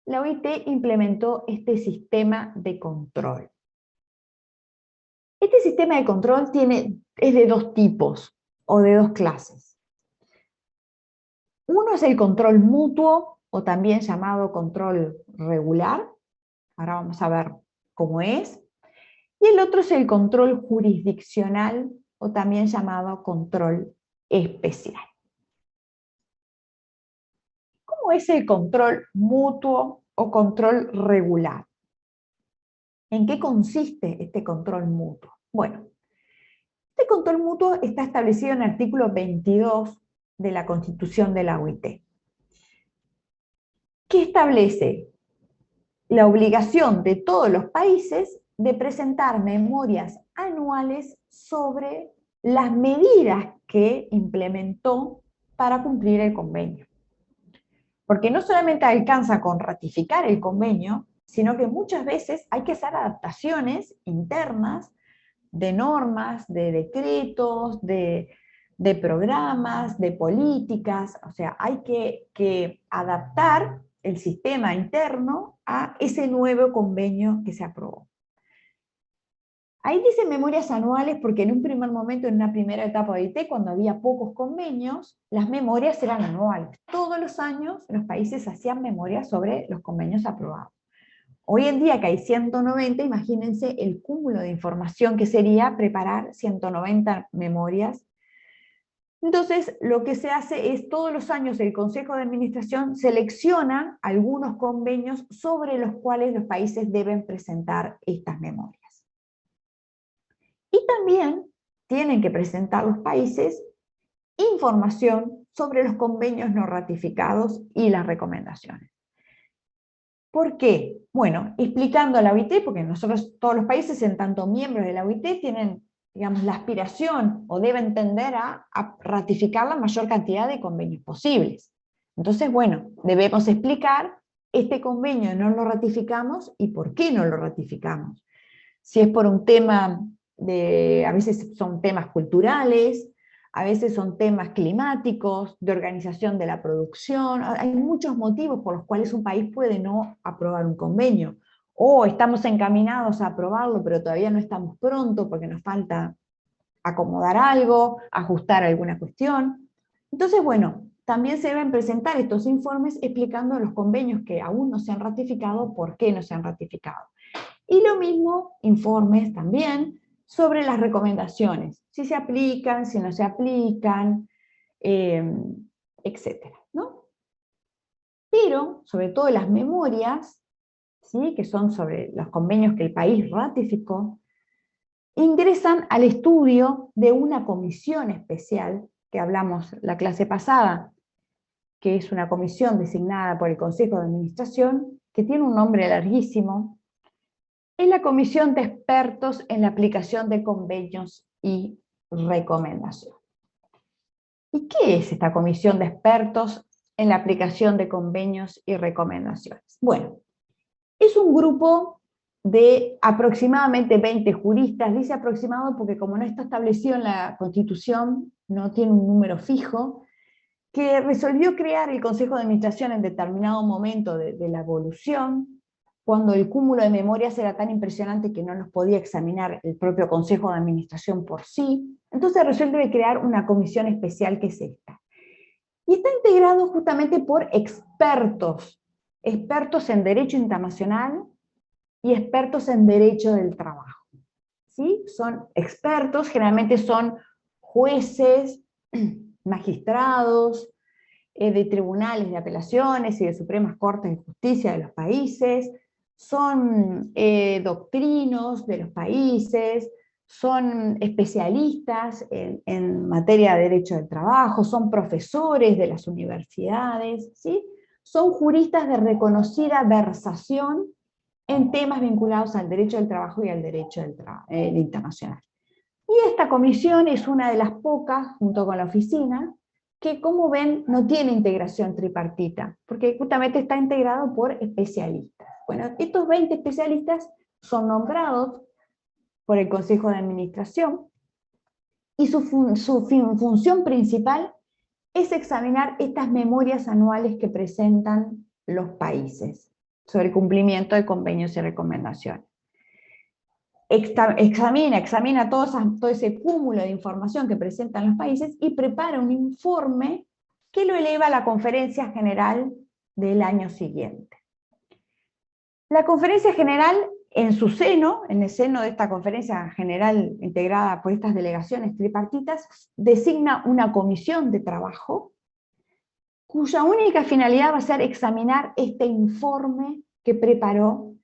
la OIT implementó este sistema de control. Este sistema de control es de dos tipos o de dos clases. Uno es el control mutuo, o también llamado control regular. Ahora vamos a ver cómo es. Y el otro es el control jurisdiccional, o también llamado control especial. ¿Cómo es el control mutuo o control regular? ¿En qué consiste este control mutuo? Bueno, este control mutuo está establecido en el artículo 22 de la Constitución de la OIT, que establece la obligación de todos los países de presentar memorias anuales sobre las medidas que implementó para cumplir el convenio. Porque no solamente alcanza con ratificar el convenio, sino que muchas veces hay que hacer adaptaciones internas de normas, de decretos, de programas, de políticas. O sea, hay que adaptar el sistema interno a ese nuevo convenio que se aprobó. Ahí dice memorias anuales porque en un primer momento, en una primera etapa de OIT, cuando había pocos convenios, las memorias eran anuales. Todos los años los países hacían memorias sobre los convenios aprobados. Hoy en día que hay 190, imagínense el cúmulo de información que sería preparar 190 memorias. Entonces, lo que se hace es, todos los años el Consejo de Administración selecciona algunos convenios sobre los cuales los países deben presentar estas memorias. Y también tienen que presentar los países información sobre los convenios no ratificados y las recomendaciones. ¿Por qué? Bueno, explicando a la OIT, porque nosotros, todos los países, en tanto miembros de la OIT, tienen, digamos, la aspiración o deben tender a ratificar la mayor cantidad de convenios posibles. Entonces, bueno, debemos explicar, este convenio no lo ratificamos y por qué no lo ratificamos. Si es por un tema a veces son temas culturales, a veces son temas climáticos, de organización de la producción. Hay muchos motivos por los cuales un país puede no aprobar un convenio. O estamos encaminados a aprobarlo, pero todavía no estamos pronto porque nos falta acomodar algo, ajustar alguna cuestión. Entonces, bueno, también se deben presentar estos informes explicando los convenios que aún no se han ratificado, por qué no se han ratificado. Y lo mismo, informes también sobre las recomendaciones, si se aplican, si no se aplican, etcétera, ¿no? Pero, sobre todo las memorias, ¿sí?, que son sobre los convenios que el país ratificó, ingresan al estudio de una comisión especial, que hablamos la clase pasada, que es una comisión designada por el Consejo de Administración, que tiene un nombre larguísimo. Es la Comisión de Expertos en la Aplicación de Convenios y Recomendaciones. ¿Y qué es esta Comisión de Expertos en la Aplicación de Convenios y Recomendaciones? Bueno, es un grupo de aproximadamente 20 juristas, dice aproximado porque como no está establecido en la Constitución, no tiene un número fijo, que resolvió crear el Consejo de Administración en determinado momento de la evolución, cuando el cúmulo de memorias era tan impresionante que no los podía examinar el propio Consejo de Administración por sí. Entonces resuelve crear una comisión especial que es esta. Y está integrado justamente por expertos, expertos en Derecho Internacional y expertos en Derecho del Trabajo. ¿Sí? Son expertos, generalmente son jueces, magistrados, de tribunales de apelaciones y de Supremas Cortes de Justicia de los países, son doctrinos de los países, son especialistas en materia de derecho del trabajo, son profesores de las universidades, ¿sí? Son juristas de reconocida versación en temas vinculados al derecho del trabajo y al derecho internacional. Y esta comisión es una de las pocas, junto con la oficina, que como ven no tiene integración tripartita, porque justamente está integrado por especialistas. Bueno, estos 20 especialistas son nombrados por el Consejo de Administración, y su función principal es examinar estas memorias anuales que presentan los países sobre cumplimiento de convenios y recomendaciones. Examina todo ese cúmulo de información que presentan los países y prepara un informe que lo eleva a la conferencia general del año siguiente. La conferencia general, en su seno, en el seno de esta conferencia general integrada por estas delegaciones tripartitas, designa una comisión de trabajo cuya única finalidad va a ser examinar este informe que preparó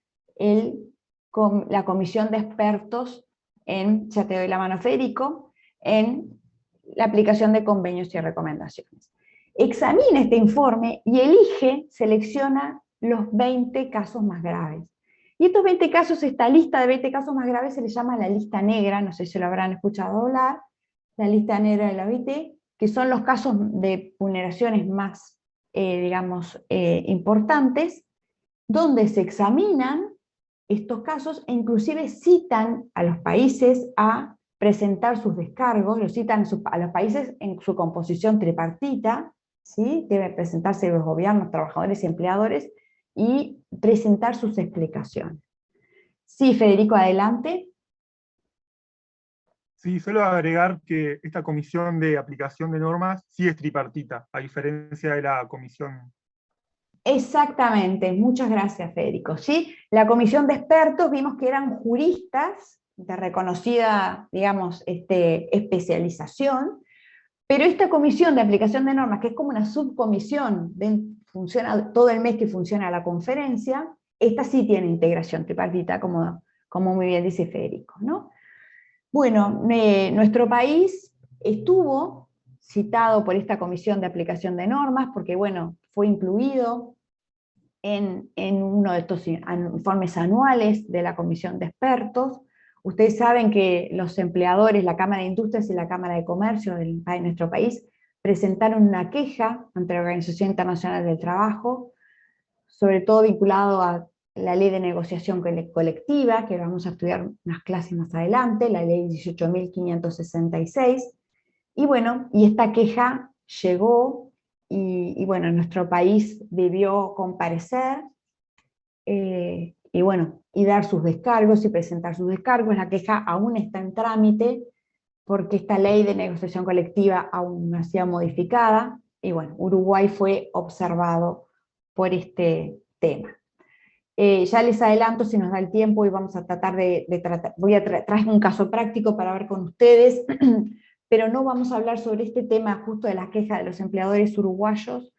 la comisión de expertos ya te doy la mano Federico, en la aplicación de convenios y recomendaciones. Examina este informe y selecciona los 20 casos más graves. Y estos 20 casos, esta lista de 20 casos más graves se le llama la lista negra, no sé si lo habrán escuchado hablar, la lista negra de la OIT, que son los casos de vulneraciones más, importantes, donde se examinan estos casos e inclusive citan a los países a presentar sus descargos, los citan a los países en su composición tripartita, ¿sí? Deben presentarse los gobiernos, trabajadores y empleadores, y presentar sus explicaciones. Sí, Federico, adelante. Sí, solo agregar que esta comisión de aplicación de normas sí es tripartita, a diferencia de la comisión. Exactamente, muchas gracias, Federico. ¿Sí? La comisión de expertos vimos que eran juristas de reconocida, especialización, pero esta comisión de aplicación de normas, que es como una subcomisión, funciona todo el mes que funciona la conferencia, esta sí tiene integración tripartita, como muy bien dice Federico, ¿no? Bueno, nuestro país estuvo citado por esta comisión de aplicación de normas, porque bueno, fue incluido en uno de estos informes anuales de la comisión de expertos. Ustedes saben que los empleadores, la Cámara de Industrias y la Cámara de Comercio de nuestro país, presentaron una queja ante la Organización Internacional del Trabajo, sobre todo vinculado a la ley de negociación colectiva, que vamos a estudiar unas clases más adelante, la ley 18.566, Y bueno, y esta queja llegó y bueno, nuestro país debió comparecer y bueno, y dar sus descargos y presentar sus descargos. La queja aún está en trámite porque esta ley de negociación colectiva aún no ha sido modificada, y bueno, Uruguay fue observado por este tema. Ya les adelanto, si nos da el tiempo, y vamos a tratar traer un caso práctico para ver con ustedes, pero no vamos a hablar sobre este tema justo de las quejas de los empleadores uruguayos,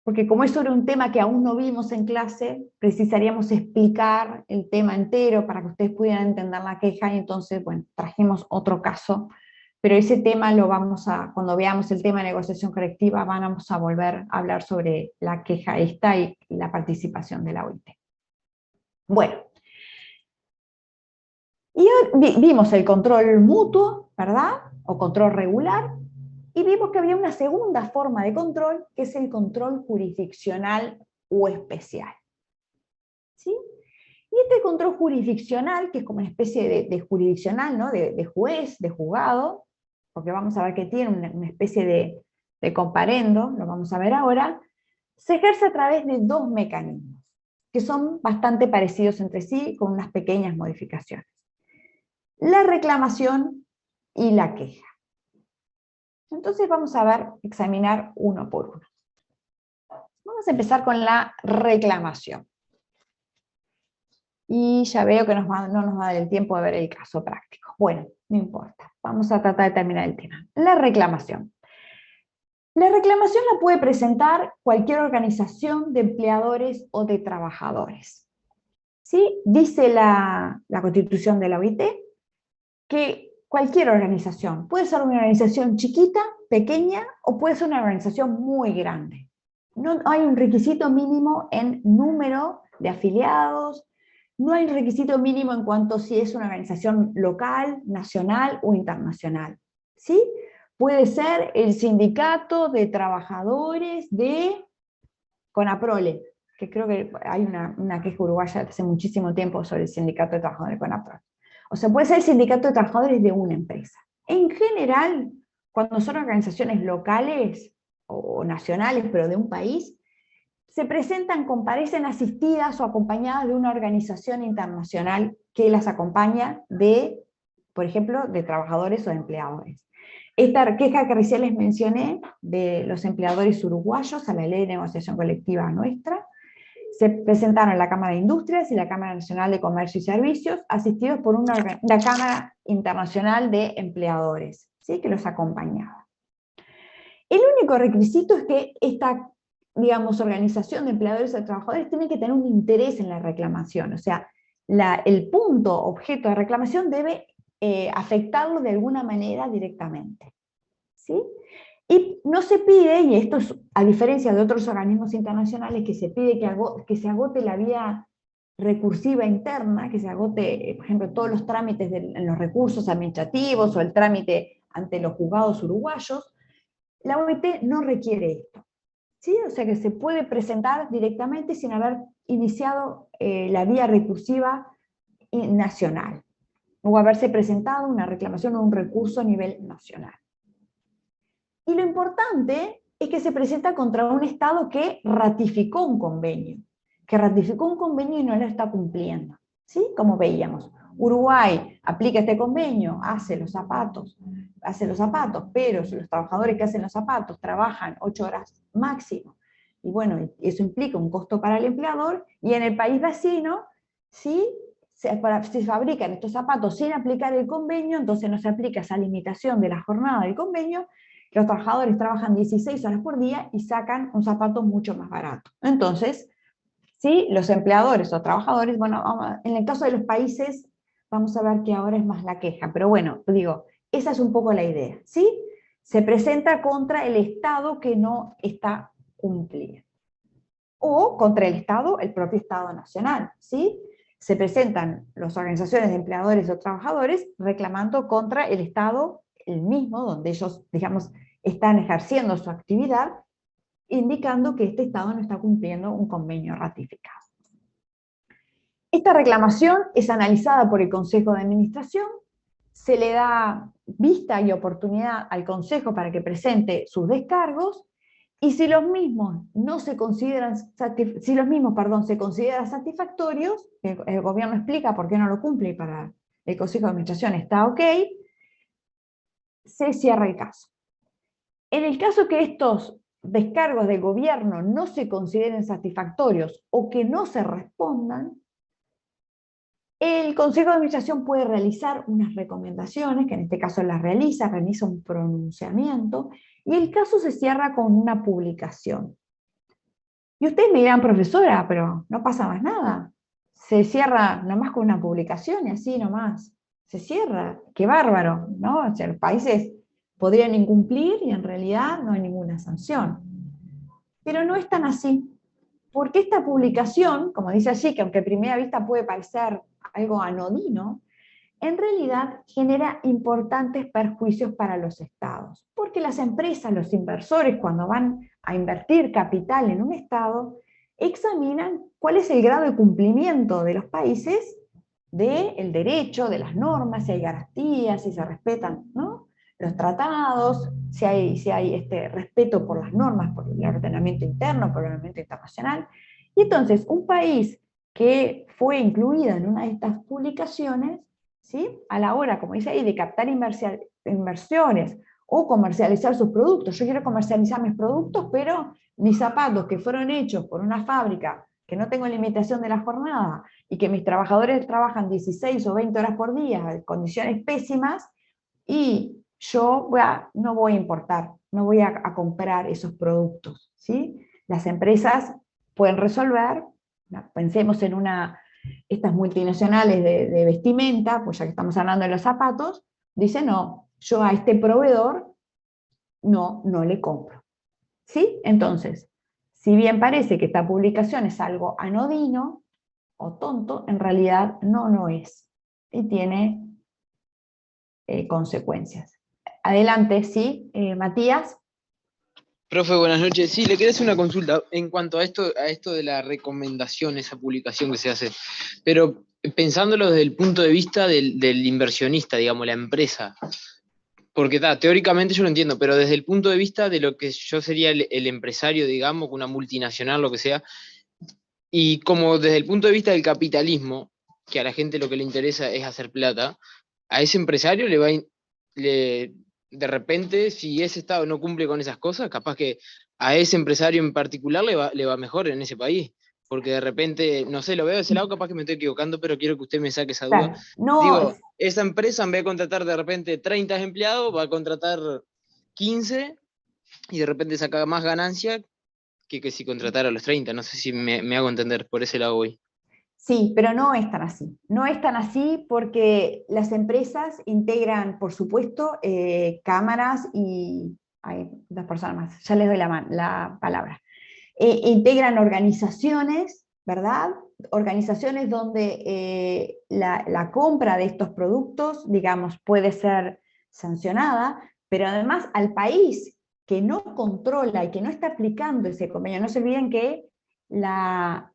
porque como es sobre un tema que aún no vimos en clase, precisaríamos explicar el tema entero para que ustedes pudieran entender la queja, y entonces, bueno, trajimos otro caso, pero ese tema lo cuando veamos el tema de negociación colectiva, vamos a volver a hablar sobre la queja esta y la participación de la OIT. Bueno, y vimos el control mutuo, ¿verdad? O control regular, y vimos que había una segunda forma de control, que es el control jurisdiccional o especial. ¿Sí? Y este control jurisdiccional, que es como una especie de jurisdiccional, ¿no? de juez, de juzgado, porque vamos a ver que tiene una especie de comparendo, lo vamos a ver ahora, se ejerce a través de dos mecanismos, que son bastante parecidos entre sí, con unas pequeñas modificaciones: la reclamación y la queja. Entonces vamos a examinar uno por uno. Vamos a empezar con la reclamación. Y ya veo que no nos va a dar el tiempo de ver el caso práctico. Bueno, no importa, vamos a tratar de terminar el tema. La reclamación. La reclamación la puede presentar cualquier organización de empleadores o de trabajadores. ¿Sí? Dice la Constitución de la OIT que cualquier organización, puede ser una organización chiquita, pequeña, o puede ser una organización muy grande. No hay un requisito mínimo en número de afiliados, no hay un requisito mínimo en cuanto a si es una organización local, nacional o internacional. ¿Sí? Puede ser el sindicato de trabajadores de CONAPROLE, que creo que hay una queja uruguaya hace muchísimo tiempo sobre el sindicato de trabajadores de CONAPROLE. O sea, puede ser el sindicato de trabajadores de una empresa. En general, cuando son organizaciones locales o nacionales, pero de un país, se presentan, comparecen asistidas o acompañadas de una organización internacional que las acompaña por ejemplo, de trabajadores o de empleadores. Esta queja que recién les mencioné de los empleadores uruguayos a la ley de negociación colectiva nuestra, se presentaron la Cámara de Industrias y la Cámara Nacional de Comercio y Servicios, asistidos por la Cámara Internacional de Empleadores, ¿sí? Que los acompañaba. El único requisito es que esta, digamos, organización de empleadores y trabajadores tiene que tener un interés en la reclamación, o sea, el punto objeto de reclamación debe afectarlo de alguna manera directamente, ¿sí? Y no se pide, y esto es a diferencia de otros organismos internacionales, que se pide que se agote la vía recursiva interna, que se agote, por ejemplo, todos los trámites en los recursos administrativos o el trámite ante los juzgados uruguayos. La OIT no requiere esto, ¿sí? O sea que se puede presentar directamente sin haber iniciado la vía recursiva nacional, o haberse presentado una reclamación o un recurso a nivel nacional. Y lo importante es que se presenta contra un Estado que ratificó un convenio y no lo está cumpliendo, ¿sí? Como veíamos, Uruguay aplica este convenio, hace los zapatos, pero si los trabajadores que hacen los zapatos trabajan 8 horas máximo, y bueno, eso implica un costo para el empleador, y en el país vecino, ¿sí? Se fabrican estos zapatos sin aplicar el convenio, entonces no se aplica esa limitación de la jornada del convenio. Los trabajadores trabajan 16 horas por día y sacan un zapato mucho más barato. Entonces, ¿sí? Los empleadores o trabajadores, bueno, en el caso de los países, vamos a ver que ahora es más la queja, pero bueno, digo, esa es un poco la idea, ¿sí? Se presenta contra el Estado que no está cumpliendo. O contra el Estado, el propio Estado nacional, ¿sí? Se presentan las organizaciones de empleadores o trabajadores reclamando contra el Estado, el mismo, donde ellos, digamos, están ejerciendo su actividad, indicando que este Estado no está cumpliendo un convenio ratificado. Esta reclamación es analizada por el Consejo de Administración, se le da vista y oportunidad al Consejo para que presente sus descargos, y si los mismos no se consideran, si los mismos, perdón, se consideran satisfactorios, el gobierno explica por qué no lo cumple y para el Consejo de Administración está ok, se cierra el caso. En el caso que estos descargos del gobierno no se consideren satisfactorios o que no se respondan, el Consejo de Administración puede realizar unas recomendaciones, que en este caso las realiza un pronunciamiento, y el caso se cierra con una publicación. Y ustedes me dirán, profesora, pero no pasa más nada. Se cierra nomás con una publicación y así nomás. Se cierra. ¡Qué bárbaro! ¿No? O sea, los países podrían incumplir y en realidad no hay ninguna sanción. Pero no es tan así. Porque esta publicación, como dice allí, que aunque a primera vista puede parecer algo anodino, en realidad genera importantes perjuicios para los estados. Porque las empresas, los inversores, cuando van a invertir capital en un estado, examinan cuál es el grado de cumplimiento de los países del derecho, de las normas, si hay garantías, si se respetan, ¿no?, los tratados, si hay respeto por las normas, por el ordenamiento interno, por el ordenamiento internacional. Y entonces, un país que fue incluido en una de estas publicaciones, ¿sí?, a la hora, como dice ahí, de captar inversiones o comercializar sus productos. Yo quiero comercializar mis productos, pero mis zapatos que fueron hechos por una fábrica que no tengo limitación de la jornada y que mis trabajadores trabajan 16 o 20 horas por día en condiciones pésimas, y yo no voy a importar, no voy a comprar esos productos, ¿sí? Las empresas pueden resolver, pensemos en estas multinacionales de vestimenta, pues ya que estamos hablando de los zapatos, dicen, no, yo a este proveedor no le compro, ¿sí? Entonces, si bien parece que esta publicación es algo anodino o tonto, en realidad no es, y tiene consecuencias. Adelante, sí, Matías. Profe, buenas noches. Sí, le quería hacer una consulta en cuanto a esto de la recomendación, esa publicación que se hace. Pero pensándolo desde el punto de vista del inversionista, digamos, la empresa. Porque teóricamente yo lo entiendo, pero desde el punto de vista de lo que yo sería el empresario, digamos, una multinacional, lo que sea, y como desde el punto de vista del capitalismo, que a la gente lo que le interesa es hacer plata, a ese empresario de repente, si ese Estado no cumple con esas cosas, capaz que a ese empresario en particular le va mejor en ese país. Porque de repente, no sé, lo veo de ese lado, capaz que me estoy equivocando, pero quiero que usted me saque esa duda. Claro, no, Digo, esa empresa en vez de contratar de repente 30 empleados, va a contratar 15 y de repente saca más ganancia que si contratara a los 30. No sé si me hago entender, por ese lado voy. sí, pero no es tan así. No es tan así porque las empresas integran, por supuesto, cámaras y... Hay dos personas más, ya les doy la palabra. Integran organizaciones, ¿verdad? Organizaciones donde la compra de estos productos, digamos, puede ser sancionada, pero además al país que no controla y que no está aplicando ese convenio, no se olviden que la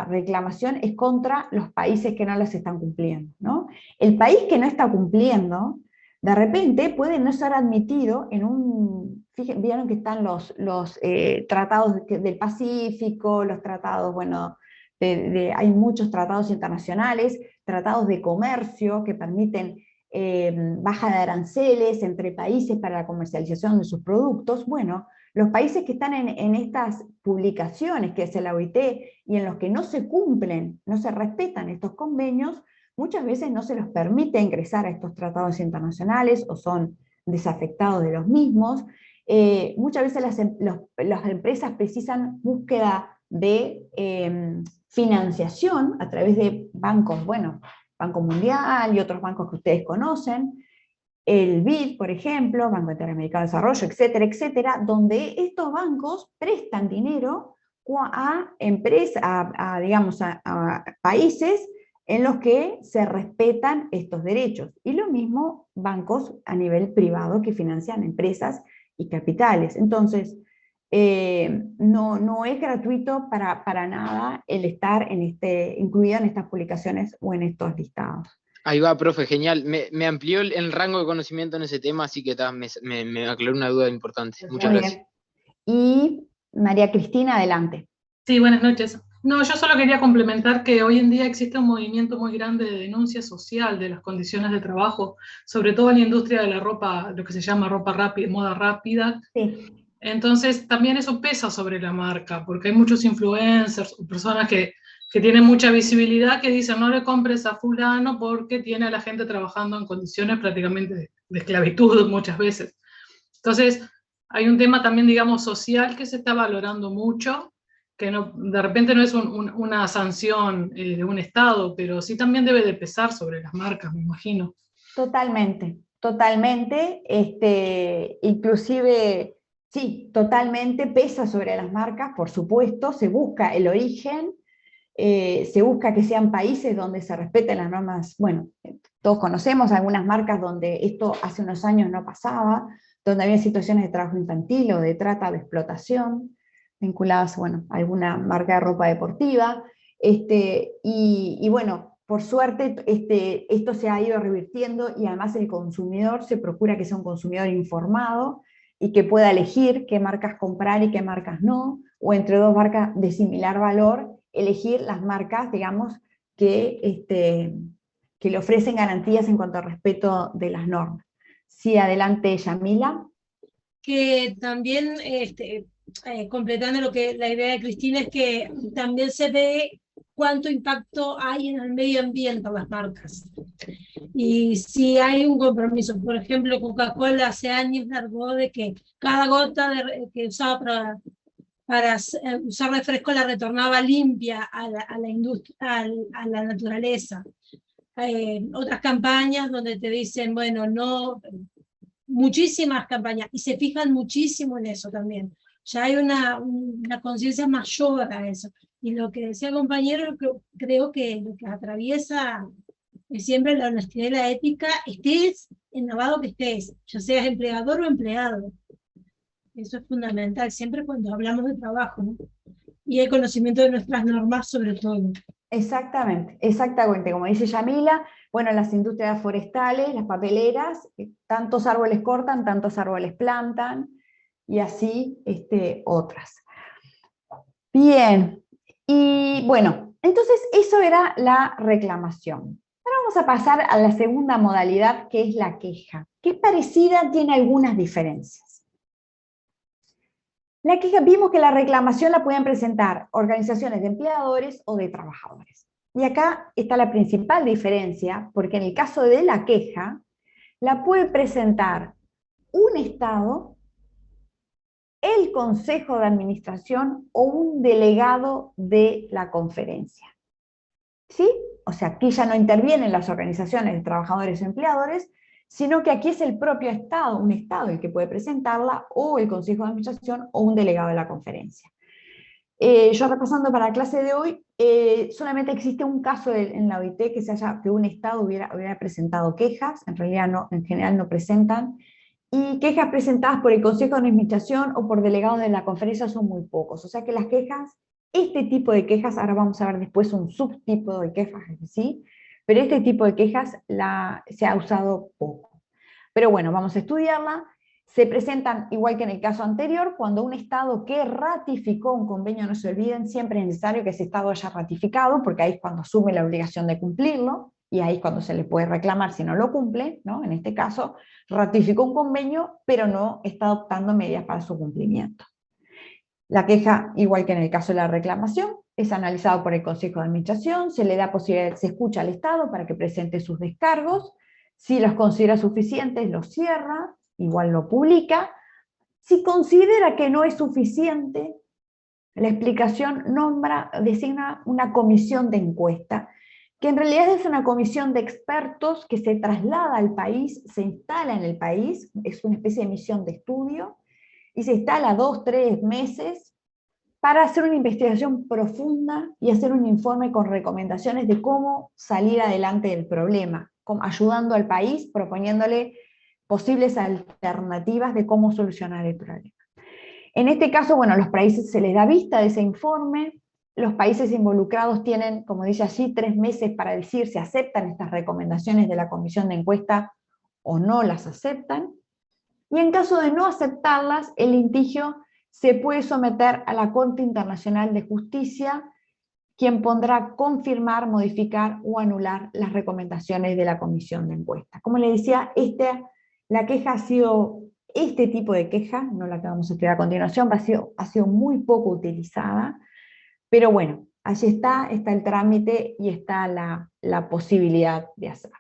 reclamación es contra los países que no las están cumpliendo, ¿no? El país que no está cumpliendo, de repente puede no ser admitido en vieron que están los tratados del Pacífico, los tratados, bueno, hay muchos tratados internacionales, tratados de comercio que permiten baja de aranceles entre países para la comercialización de sus productos. Bueno, los países que están en estas publicaciones, que es el OIT, y en los que no se cumplen, no se respetan estos convenios, muchas veces no se los permite ingresar a estos tratados internacionales o son desafectados de los mismos. Muchas veces las empresas precisan búsqueda de financiación a través de bancos, bueno, Banco Mundial y otros bancos que ustedes conocen, el BID, por ejemplo, Banco Interamericano de Desarrollo, etcétera, etcétera, donde estos bancos prestan dinero a empresas, digamos, a países en los que se respetan estos derechos. Y lo mismo bancos a nivel privado que financian empresas y capitales. Entonces, no es gratuito para nada el estar incluido en estas publicaciones o en estos listados. Ahí va, profe, genial. Me amplió el rango de conocimiento en ese tema, así que me aclaró una duda importante. Muchas Muy gracias. bien. Y María Cristina, adelante. Sí, buenas noches. No, yo solo quería complementar que hoy en día existe un movimiento muy grande de denuncia social de las condiciones de trabajo, sobre todo en la industria de la ropa, lo que se llama ropa rápida, moda rápida. Sí. Entonces, también eso pesa sobre la marca, porque hay muchos influencers o personas que tienen mucha visibilidad que dicen no le compres a fulano porque tiene a la gente trabajando en condiciones prácticamente de esclavitud muchas veces. Entonces, hay un tema también, digamos, social que se está valorando mucho, que no, de repente no es una sanción de un Estado, pero sí también debe de pesar sobre las marcas, me imagino. Totalmente, totalmente. Inclusive, sí, totalmente pesa sobre las marcas, por supuesto, se busca el origen, se busca que sean países donde se respeten las normas. Bueno, todos conocemos algunas marcas donde esto hace unos años no pasaba, donde había situaciones de trabajo infantil o de trata o de explotación, vinculadas, bueno, a alguna marca de ropa deportiva, y bueno, por suerte esto se ha ido revirtiendo y además el consumidor se procura que sea un consumidor informado y que pueda elegir qué marcas comprar y qué marcas no, o entre dos marcas de similar valor, elegir las marcas, digamos, que le ofrecen garantías en cuanto al respeto de las normas. Sí, adelante, Yamila. Que también, completando la idea de Cristina, es que también se ve cuánto impacto hay en el medio ambiente en las marcas. Y si hay un compromiso, por ejemplo, Coca-Cola hace años largó de que cada gota que usaba para usar refresco la retornaba limpia a la industria, a la naturaleza. Otras campañas donde te dicen, bueno, no, muchísimas campañas, y se fijan muchísimo en eso también. Ya hay una conciencia mayor a eso. Y lo que decía el compañero, creo que lo que atraviesa es siempre la honestidad y la ética, estés en el lado que estés, ya seas empleador o empleado. Eso es fundamental, siempre cuando hablamos de trabajo, ¿no? Y el conocimiento de nuestras normas sobre todo. Exactamente, exactamente, como dice Yamila, bueno, las industrias forestales, las papeleras, tantos árboles cortan, tantos árboles plantan, y así otras. Bien, y bueno, entonces eso era la reclamación. Ahora vamos a pasar a la segunda modalidad, que es la queja, que es parecida, tiene algunas diferencias. La queja, vimos que la reclamación la pueden presentar organizaciones de empleadores o de trabajadores. Y acá está la principal diferencia, porque en el caso de la queja, la puede presentar un Estado, el Consejo de Administración o un delegado de la conferencia. ¿Sí? O sea, aquí ya no intervienen las organizaciones de trabajadores o empleadores, sino que aquí es el propio Estado, un Estado el que puede presentarla, o el Consejo de Administración, o un delegado de la conferencia. Yo repasando para la clase de hoy, solamente existe un caso en la OIT que un Estado hubiera presentado quejas, en realidad no, en general no presentan, y quejas presentadas por el Consejo de Administración o por delegados de la conferencia son muy pocos, o sea que las quejas, este tipo de quejas, ahora vamos a ver después un subtipo de quejas, ¿sí? Pero este tipo de quejas se ha usado poco. Pero bueno, vamos a estudiarla. Se presentan, igual que en el caso anterior, cuando un Estado que ratificó un convenio, no se olviden, siempre es necesario que ese Estado haya ratificado, porque ahí es cuando asume la obligación de cumplirlo, y ahí es cuando se le puede reclamar si no lo cumple, ¿no? En este caso, ratificó un convenio, pero no está adoptando medidas para su cumplimiento. La queja, igual que en el caso de la reclamación, es analizado por el Consejo de Administración, se le da posibilidad, se escucha al Estado para que presente sus descargos, si los considera suficientes, los cierra, igual lo publica. Si considera que no es suficiente, la explicación designa una comisión de encuesta, que en realidad es una comisión de expertos que se traslada al país, se instala en el país, es una especie de misión de estudio, y se instala 2 o 3 meses para hacer una investigación profunda y hacer un informe con recomendaciones de cómo salir adelante del problema, ayudando al país, proponiéndole posibles alternativas de cómo solucionar el problema. En este caso, bueno, a los países se les da vista de ese informe, los países involucrados tienen, como dice allí, 3 meses para decir si aceptan estas recomendaciones de la comisión de encuesta o no las aceptan. Y en caso de no aceptarlas, el litigio se puede someter a la Corte Internacional de Justicia, quien podrá confirmar, modificar o anular las recomendaciones de la comisión de encuesta. Como les decía, la queja ha sido, este tipo de queja, no la que vamos a estudiar a continuación, ha sido muy poco utilizada, pero bueno, allí está el trámite y está la posibilidad de hacerlo.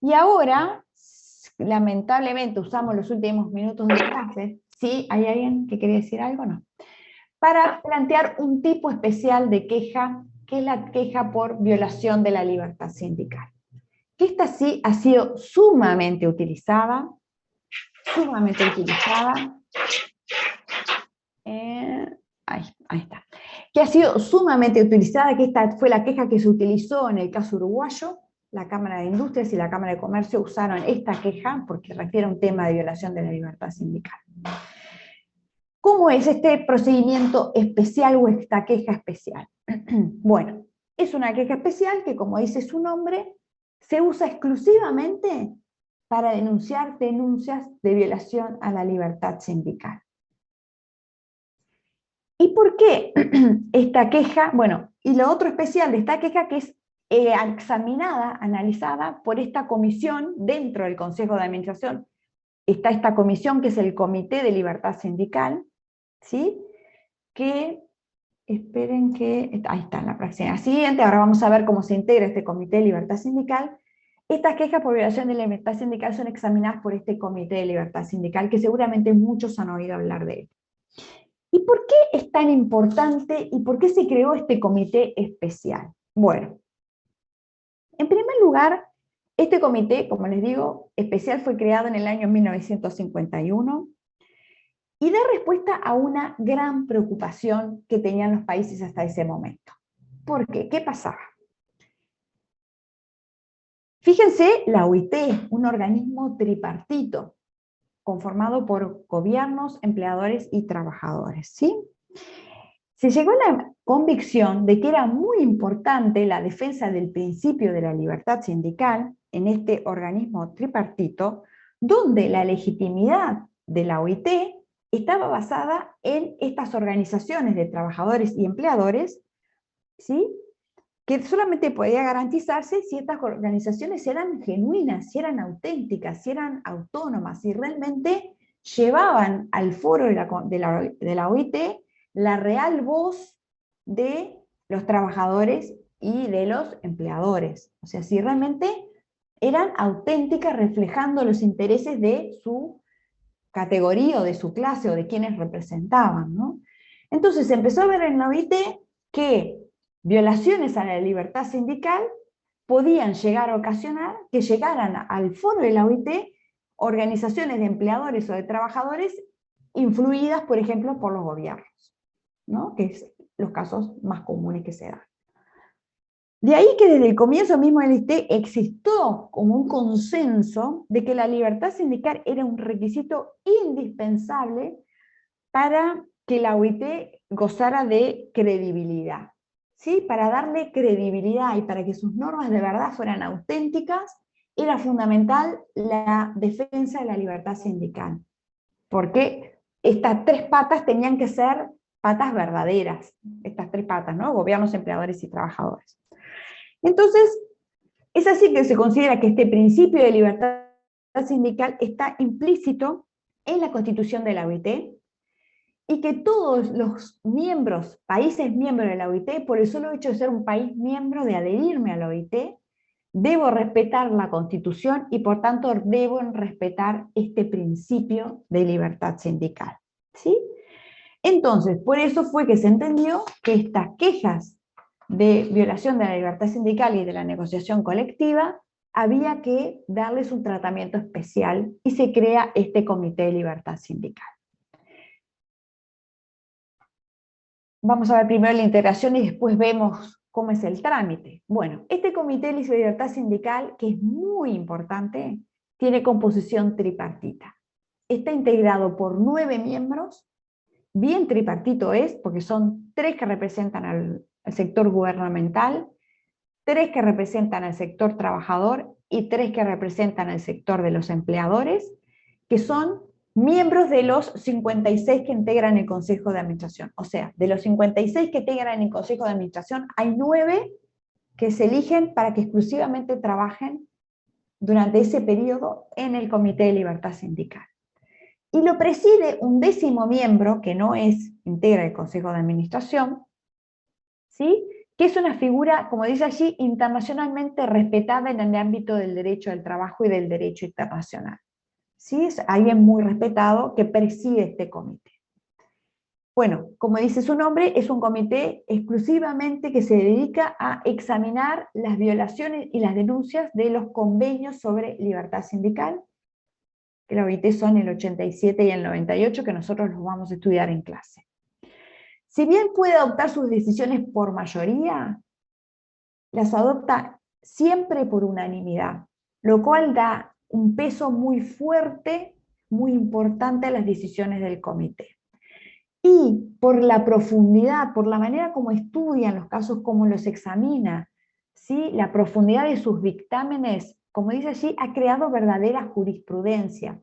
Y ahora, lamentablemente, usamos los últimos minutos de clase. ¿Sí? ¿Hay alguien que quería decir algo? No. Para plantear un tipo especial de queja, que es la queja por violación de la libertad sindical. Que esta sí ha sido sumamente utilizada. Ahí está. Que ha sido sumamente utilizada, que esta fue la queja que se utilizó en el caso uruguayo. La Cámara de Industrias y la Cámara de Comercio usaron esta queja porque refiere a un tema de violación de la libertad sindical. ¿Cómo es este procedimiento especial o esta queja especial? Bueno, es una queja especial que, como dice su nombre, se usa exclusivamente para denunciar denuncias de violación a la libertad sindical. ¿Y por qué esta queja? Bueno, y lo otro especial de esta queja que es examinada, analizada por esta comisión dentro del Consejo de Administración. Está esta comisión que es el Comité de Libertad Sindical, ¿sí? Que, esperen que, ahí está en la próxima siguiente, ahora vamos a ver cómo se integra este Comité de Libertad Sindical. Estas quejas por violación de la libertad sindical son examinadas por este Comité de Libertad Sindical, que seguramente muchos han oído hablar de él. ¿Y por qué es tan importante y por qué se creó este comité especial? Bueno, en primer lugar, este comité, como les digo, especial fue creado en el año 1951 y da respuesta a una gran preocupación que tenían los países hasta ese momento. ¿Por qué? ¿Qué pasaba? Fíjense, la OIT, un organismo tripartito, conformado por gobiernos, empleadores y trabajadores, ¿sí? Se llegó a la convicción de que era muy importante la defensa del principio de la libertad sindical en este organismo tripartito, donde la legitimidad de la OIT estaba basada en estas organizaciones de trabajadores y empleadores, ¿sí? Que solamente podía garantizarse si estas organizaciones eran genuinas, si eran auténticas, si eran autónomas, si realmente llevaban al foro de la OIT la real voz de los trabajadores y de los empleadores. O sea, si realmente eran auténticas reflejando los intereses de su categoría o de su clase o de quienes representaban, ¿no? Entonces se empezó a ver en la OIT que violaciones a la libertad sindical podían llegar a ocasionar que llegaran al foro de la OIT organizaciones de empleadores o de trabajadores influidas, por ejemplo, por los gobiernos, ¿no? Que es los casos más comunes que se dan. De ahí que desde el comienzo mismo del OIT existió como un consenso de que la libertad sindical era un requisito indispensable para que la OIT gozara de credibilidad, ¿sí? Para darle credibilidad y para que sus normas de verdad fueran auténticas, era fundamental la defensa de la libertad sindical, porque estas 3 patas tenían que ser patas verdaderas, estas 3 patas, ¿no? Gobiernos, empleadores y trabajadores. Entonces, es así que se considera que este principio de libertad sindical está implícito en la Constitución de la OIT, y que todos los miembros, países miembros de la OIT, por el solo hecho de ser un país miembro, de adherirme a la OIT, debo respetar la Constitución y por tanto debo respetar este principio de libertad sindical, ¿sí? Entonces, por eso fue que se entendió que estas quejas de violación de la libertad sindical y de la negociación colectiva había que darles un tratamiento especial y se crea este Comité de Libertad Sindical. Vamos a ver primero la integración y después vemos cómo es el trámite. Bueno, este Comité de Libertad Sindical, que es muy importante, tiene composición tripartita. Está integrado por 9 miembros, bien tripartito es, porque son 3 que representan al sector gubernamental, 3 que representan al sector trabajador y 3 que representan al sector de los empleadores, que son miembros de los 56 que integran el Consejo de Administración. O sea, de los 56 que integran el Consejo de Administración, hay 9 que se eligen para que exclusivamente trabajen durante ese periodo en el Comité de Libertad Sindical. Y lo preside un 10º miembro, que no integra el Consejo de Administración, ¿sí? Que es una figura, como dice allí, internacionalmente respetada en el ámbito del derecho del trabajo y del derecho internacional. ¿Sí? Es alguien muy respetado que preside este comité. Bueno, como dice su nombre, es un comité exclusivamente que se dedica a examinar las violaciones y las denuncias de los convenios sobre libertad sindical, que la OIT son el 87 y el 98, que nosotros los vamos a estudiar en clase. Si bien puede adoptar sus decisiones por mayoría, las adopta siempre por unanimidad, lo cual da un peso muy fuerte, muy importante a las decisiones del comité. Y por la profundidad, por la manera como estudian los casos, cómo los examina, ¿sí? La profundidad de sus dictámenes, como dice allí, ha creado verdadera jurisprudencia.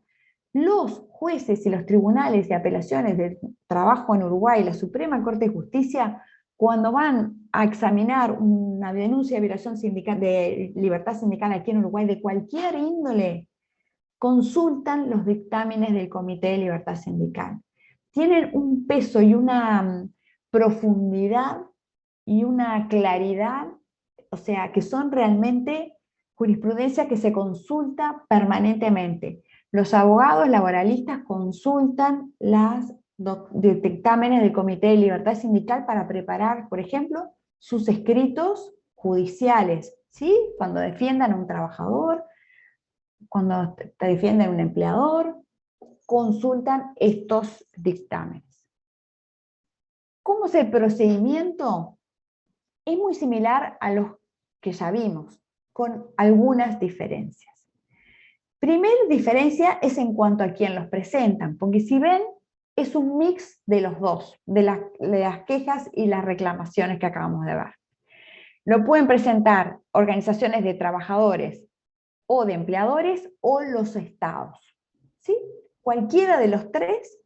Los jueces y los tribunales de apelaciones del trabajo en Uruguay, la Suprema Corte de Justicia, cuando van a examinar una denuncia de violación sindical, de libertad sindical aquí en Uruguay, de cualquier índole, consultan los dictámenes del Comité de Libertad Sindical. Tienen un peso y una profundidad y una claridad, o sea, que son realmente jurisprudencia que se consulta permanentemente. Los abogados laboralistas consultan los dictámenes del Comité de Libertad Sindical para preparar, por ejemplo, sus escritos judiciales, ¿sí? Cuando defiendan a un trabajador, cuando te defienden a un empleador, consultan estos dictámenes. ¿Cómo es el procedimiento? Es muy similar a los que ya vimos, con algunas diferencias. Primera diferencia es en cuanto a quién los presentan, porque si ven, es un mix de los dos, de las quejas y las reclamaciones que acabamos de ver. Lo pueden presentar organizaciones de trabajadores o de empleadores o los estados, ¿sí? Cualquiera de los tres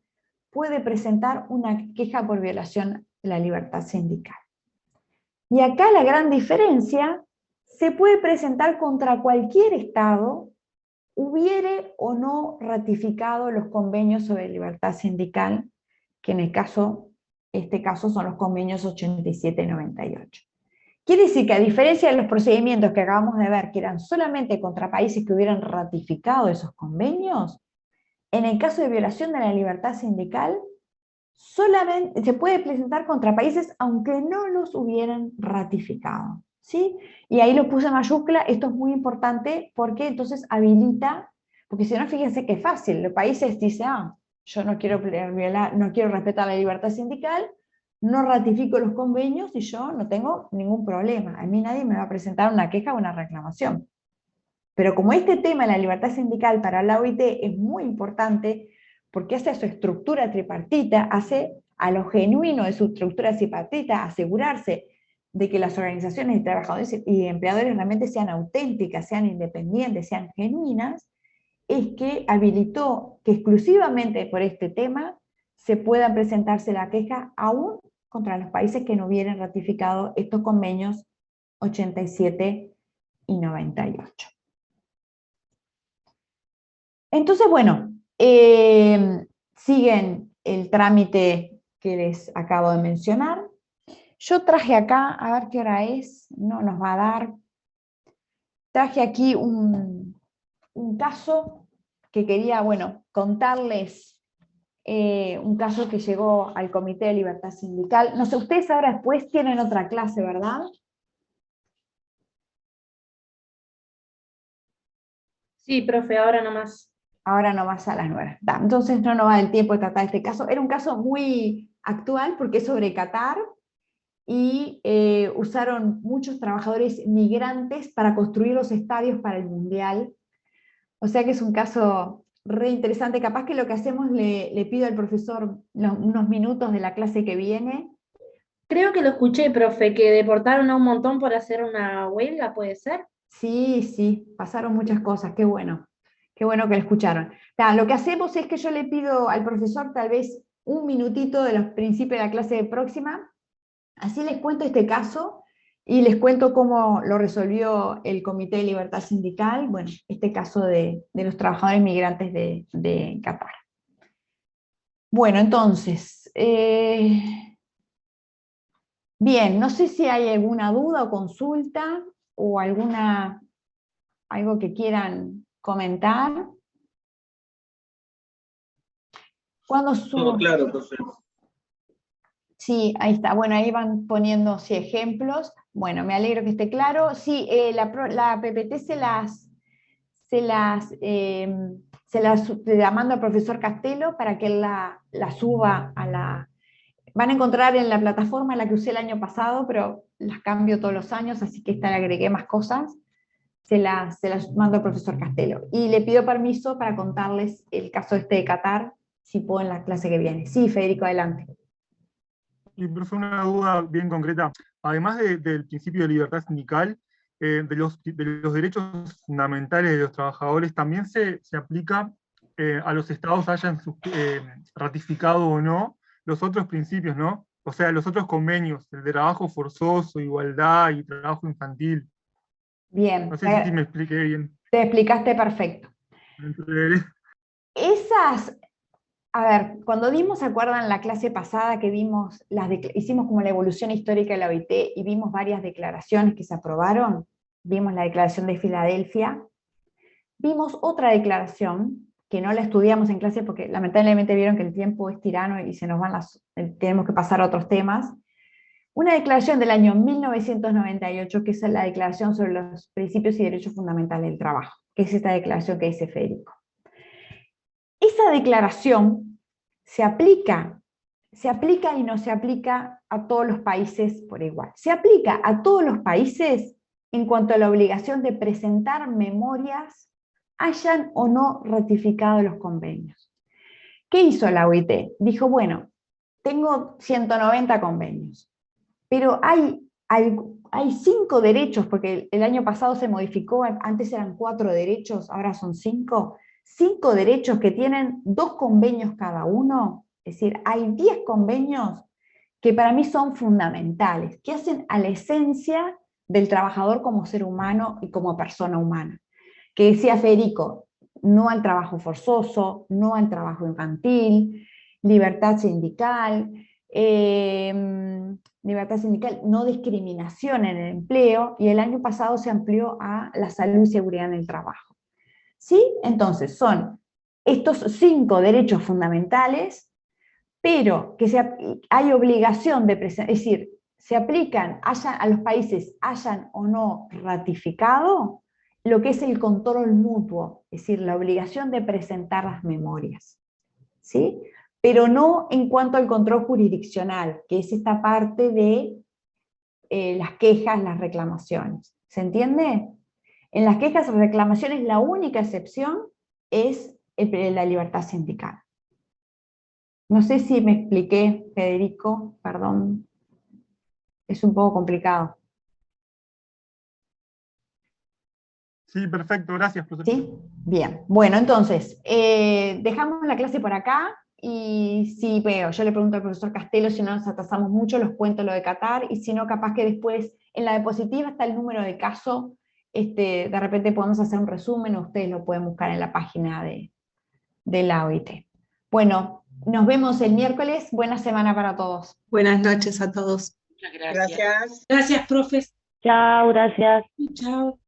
puede presentar una queja por violación de la libertad sindical. Y acá la gran diferencia, se puede presentar contra cualquier estado, hubiere o no ratificado los convenios sobre libertad sindical, que en este caso son los convenios 87 y 98. Quiere decir que a diferencia de los procedimientos que acabamos de ver, que eran solamente contra países que hubieran ratificado esos convenios, en el caso de violación de la libertad sindical, solamente se puede presentar contra países aunque no los hubieran ratificado, ¿sí? Y ahí lo puse en mayúscula, esto es muy importante porque entonces habilita, porque si no, fíjense que es fácil, los países dicen, yo no quiero respetar la libertad sindical, no ratifico los convenios y yo no tengo ningún problema, a mí nadie me va a presentar una queja o una reclamación. Pero como este tema de la libertad sindical para la OIT es muy importante, porque hace a su estructura tripartita, hace a lo genuino de su estructura tripartita, asegurarse de que las organizaciones de trabajadores y empleadores realmente sean auténticas, sean independientes, sean genuinas, es que habilitó que exclusivamente por este tema se pueda presentarse la queja aún contra los países que no hubieran ratificado estos convenios 87 y 98. Entonces, bueno, siguen el trámite que les acabo de mencionar. Yo traje acá, a ver qué hora es, no nos va a dar. Traje aquí un caso que quería, bueno, contarles, un caso que llegó al Comité de Libertad Sindical. No sé, ustedes ahora después tienen otra clase, ¿verdad? Sí, profe, ahora nomás. Ahora nomás a las 9. Entonces no nos va el tiempo de tratar este caso. Era un caso muy actual porque es sobre Qatar y usaron muchos trabajadores migrantes para construir los estadios para el Mundial. O sea que es un caso re interesante. Capaz que lo que hacemos, le pido al profesor unos minutos de la clase que viene Creo que lo escuché, profe, que deportaron a un montón por hacer una huelga, ¿puede ser? Sí, sí, pasaron muchas cosas, qué bueno que lo escucharon. Lo que hacemos es que yo le pido al profesor tal vez un minutito de los principios de la clase próxima, así les cuento este caso y les cuento cómo lo resolvió el Comité de Libertad Sindical, bueno, este caso de los trabajadores migrantes de Qatar. Bueno, entonces, bien, no sé si hay alguna duda o consulta o algo que quieran comentar. Cuando Todo claro, profe. Sí, ahí está. Bueno, ahí van poniendo sí, ejemplos. Bueno, me alegro que esté claro. Sí, la PPT la mando al profesor Castelo para que él la suba a la... Van a encontrar en la plataforma la que usé el año pasado, pero las cambio todos los años, así que esta le agregué más cosas. Se las mando al profesor Castelo. Y le pido permiso para contarles el caso este de Qatar, si puedo en la clase que viene. Sí, Federico, adelante. Y profe, una duda bien concreta. Además del principio de libertad sindical, de los derechos fundamentales de los trabajadores, también se aplica a los estados hayan ratificado o no los otros principios, ¿no? O sea, los otros convenios, el de trabajo forzoso, igualdad y trabajo infantil. Bien. No sé si me expliqué bien. Te explicaste perfecto. Esas... A ver, cuando dimos, ¿se acuerdan la clase pasada que vimos, hicimos como la evolución histórica de la OIT y vimos varias declaraciones que se aprobaron? Vimos la declaración de Filadelfia, vimos otra declaración que no la estudiamos en clase porque lamentablemente vieron que el tiempo es tirano y se nos van tenemos que pasar a otros temas. Una declaración del año 1998 que es la declaración sobre los principios y derechos fundamentales del trabajo, que es esta declaración que dice Federico. Esa declaración se aplica y no se aplica a todos los países por igual. Se aplica a todos los países en cuanto a la obligación de presentar memorias, hayan o no ratificado los convenios. ¿Qué hizo la OIT? Dijo, bueno, tengo 190 convenios, pero hay 5 derechos, porque el año pasado se modificó, antes eran 4 derechos, ahora son 5 derechos que tienen 2 convenios cada uno, es decir, hay 10 convenios que para mí son fundamentales, que hacen a la esencia del trabajador como ser humano y como persona humana. Que decía Federico, no al trabajo forzoso, no al trabajo infantil, libertad sindical, no discriminación en el empleo, y el año pasado se amplió a la salud y seguridad en el trabajo. ¿Sí? Entonces son estos 5 derechos fundamentales, pero que hay obligación de presentar, es decir, se aplican a los países hayan o no ratificado lo que es el control mutuo, es decir, la obligación de presentar las memorias. ¿Sí? Pero no en cuanto al control jurisdiccional, que es esta parte de las quejas, las reclamaciones. ¿Se entiende? En las quejas y reclamaciones la única excepción es la libertad sindical. No sé si me expliqué, Federico, perdón. Es un poco complicado. Sí, perfecto, gracias, profesor. ¿Sí? Bien. Bueno, entonces, dejamos la clase por acá, y si veo, yo le pregunto al profesor Castelo si no nos atrasamos mucho, los cuento lo de Qatar, y si no, capaz que después, en la diapositiva está el número de caso, de repente podemos hacer un resumen, o ustedes lo pueden buscar en la página de la OIT. Bueno, nos vemos el miércoles, buena semana para todos. Buenas noches a todos. Muchas gracias. Gracias, profes. Chao, gracias. Chao.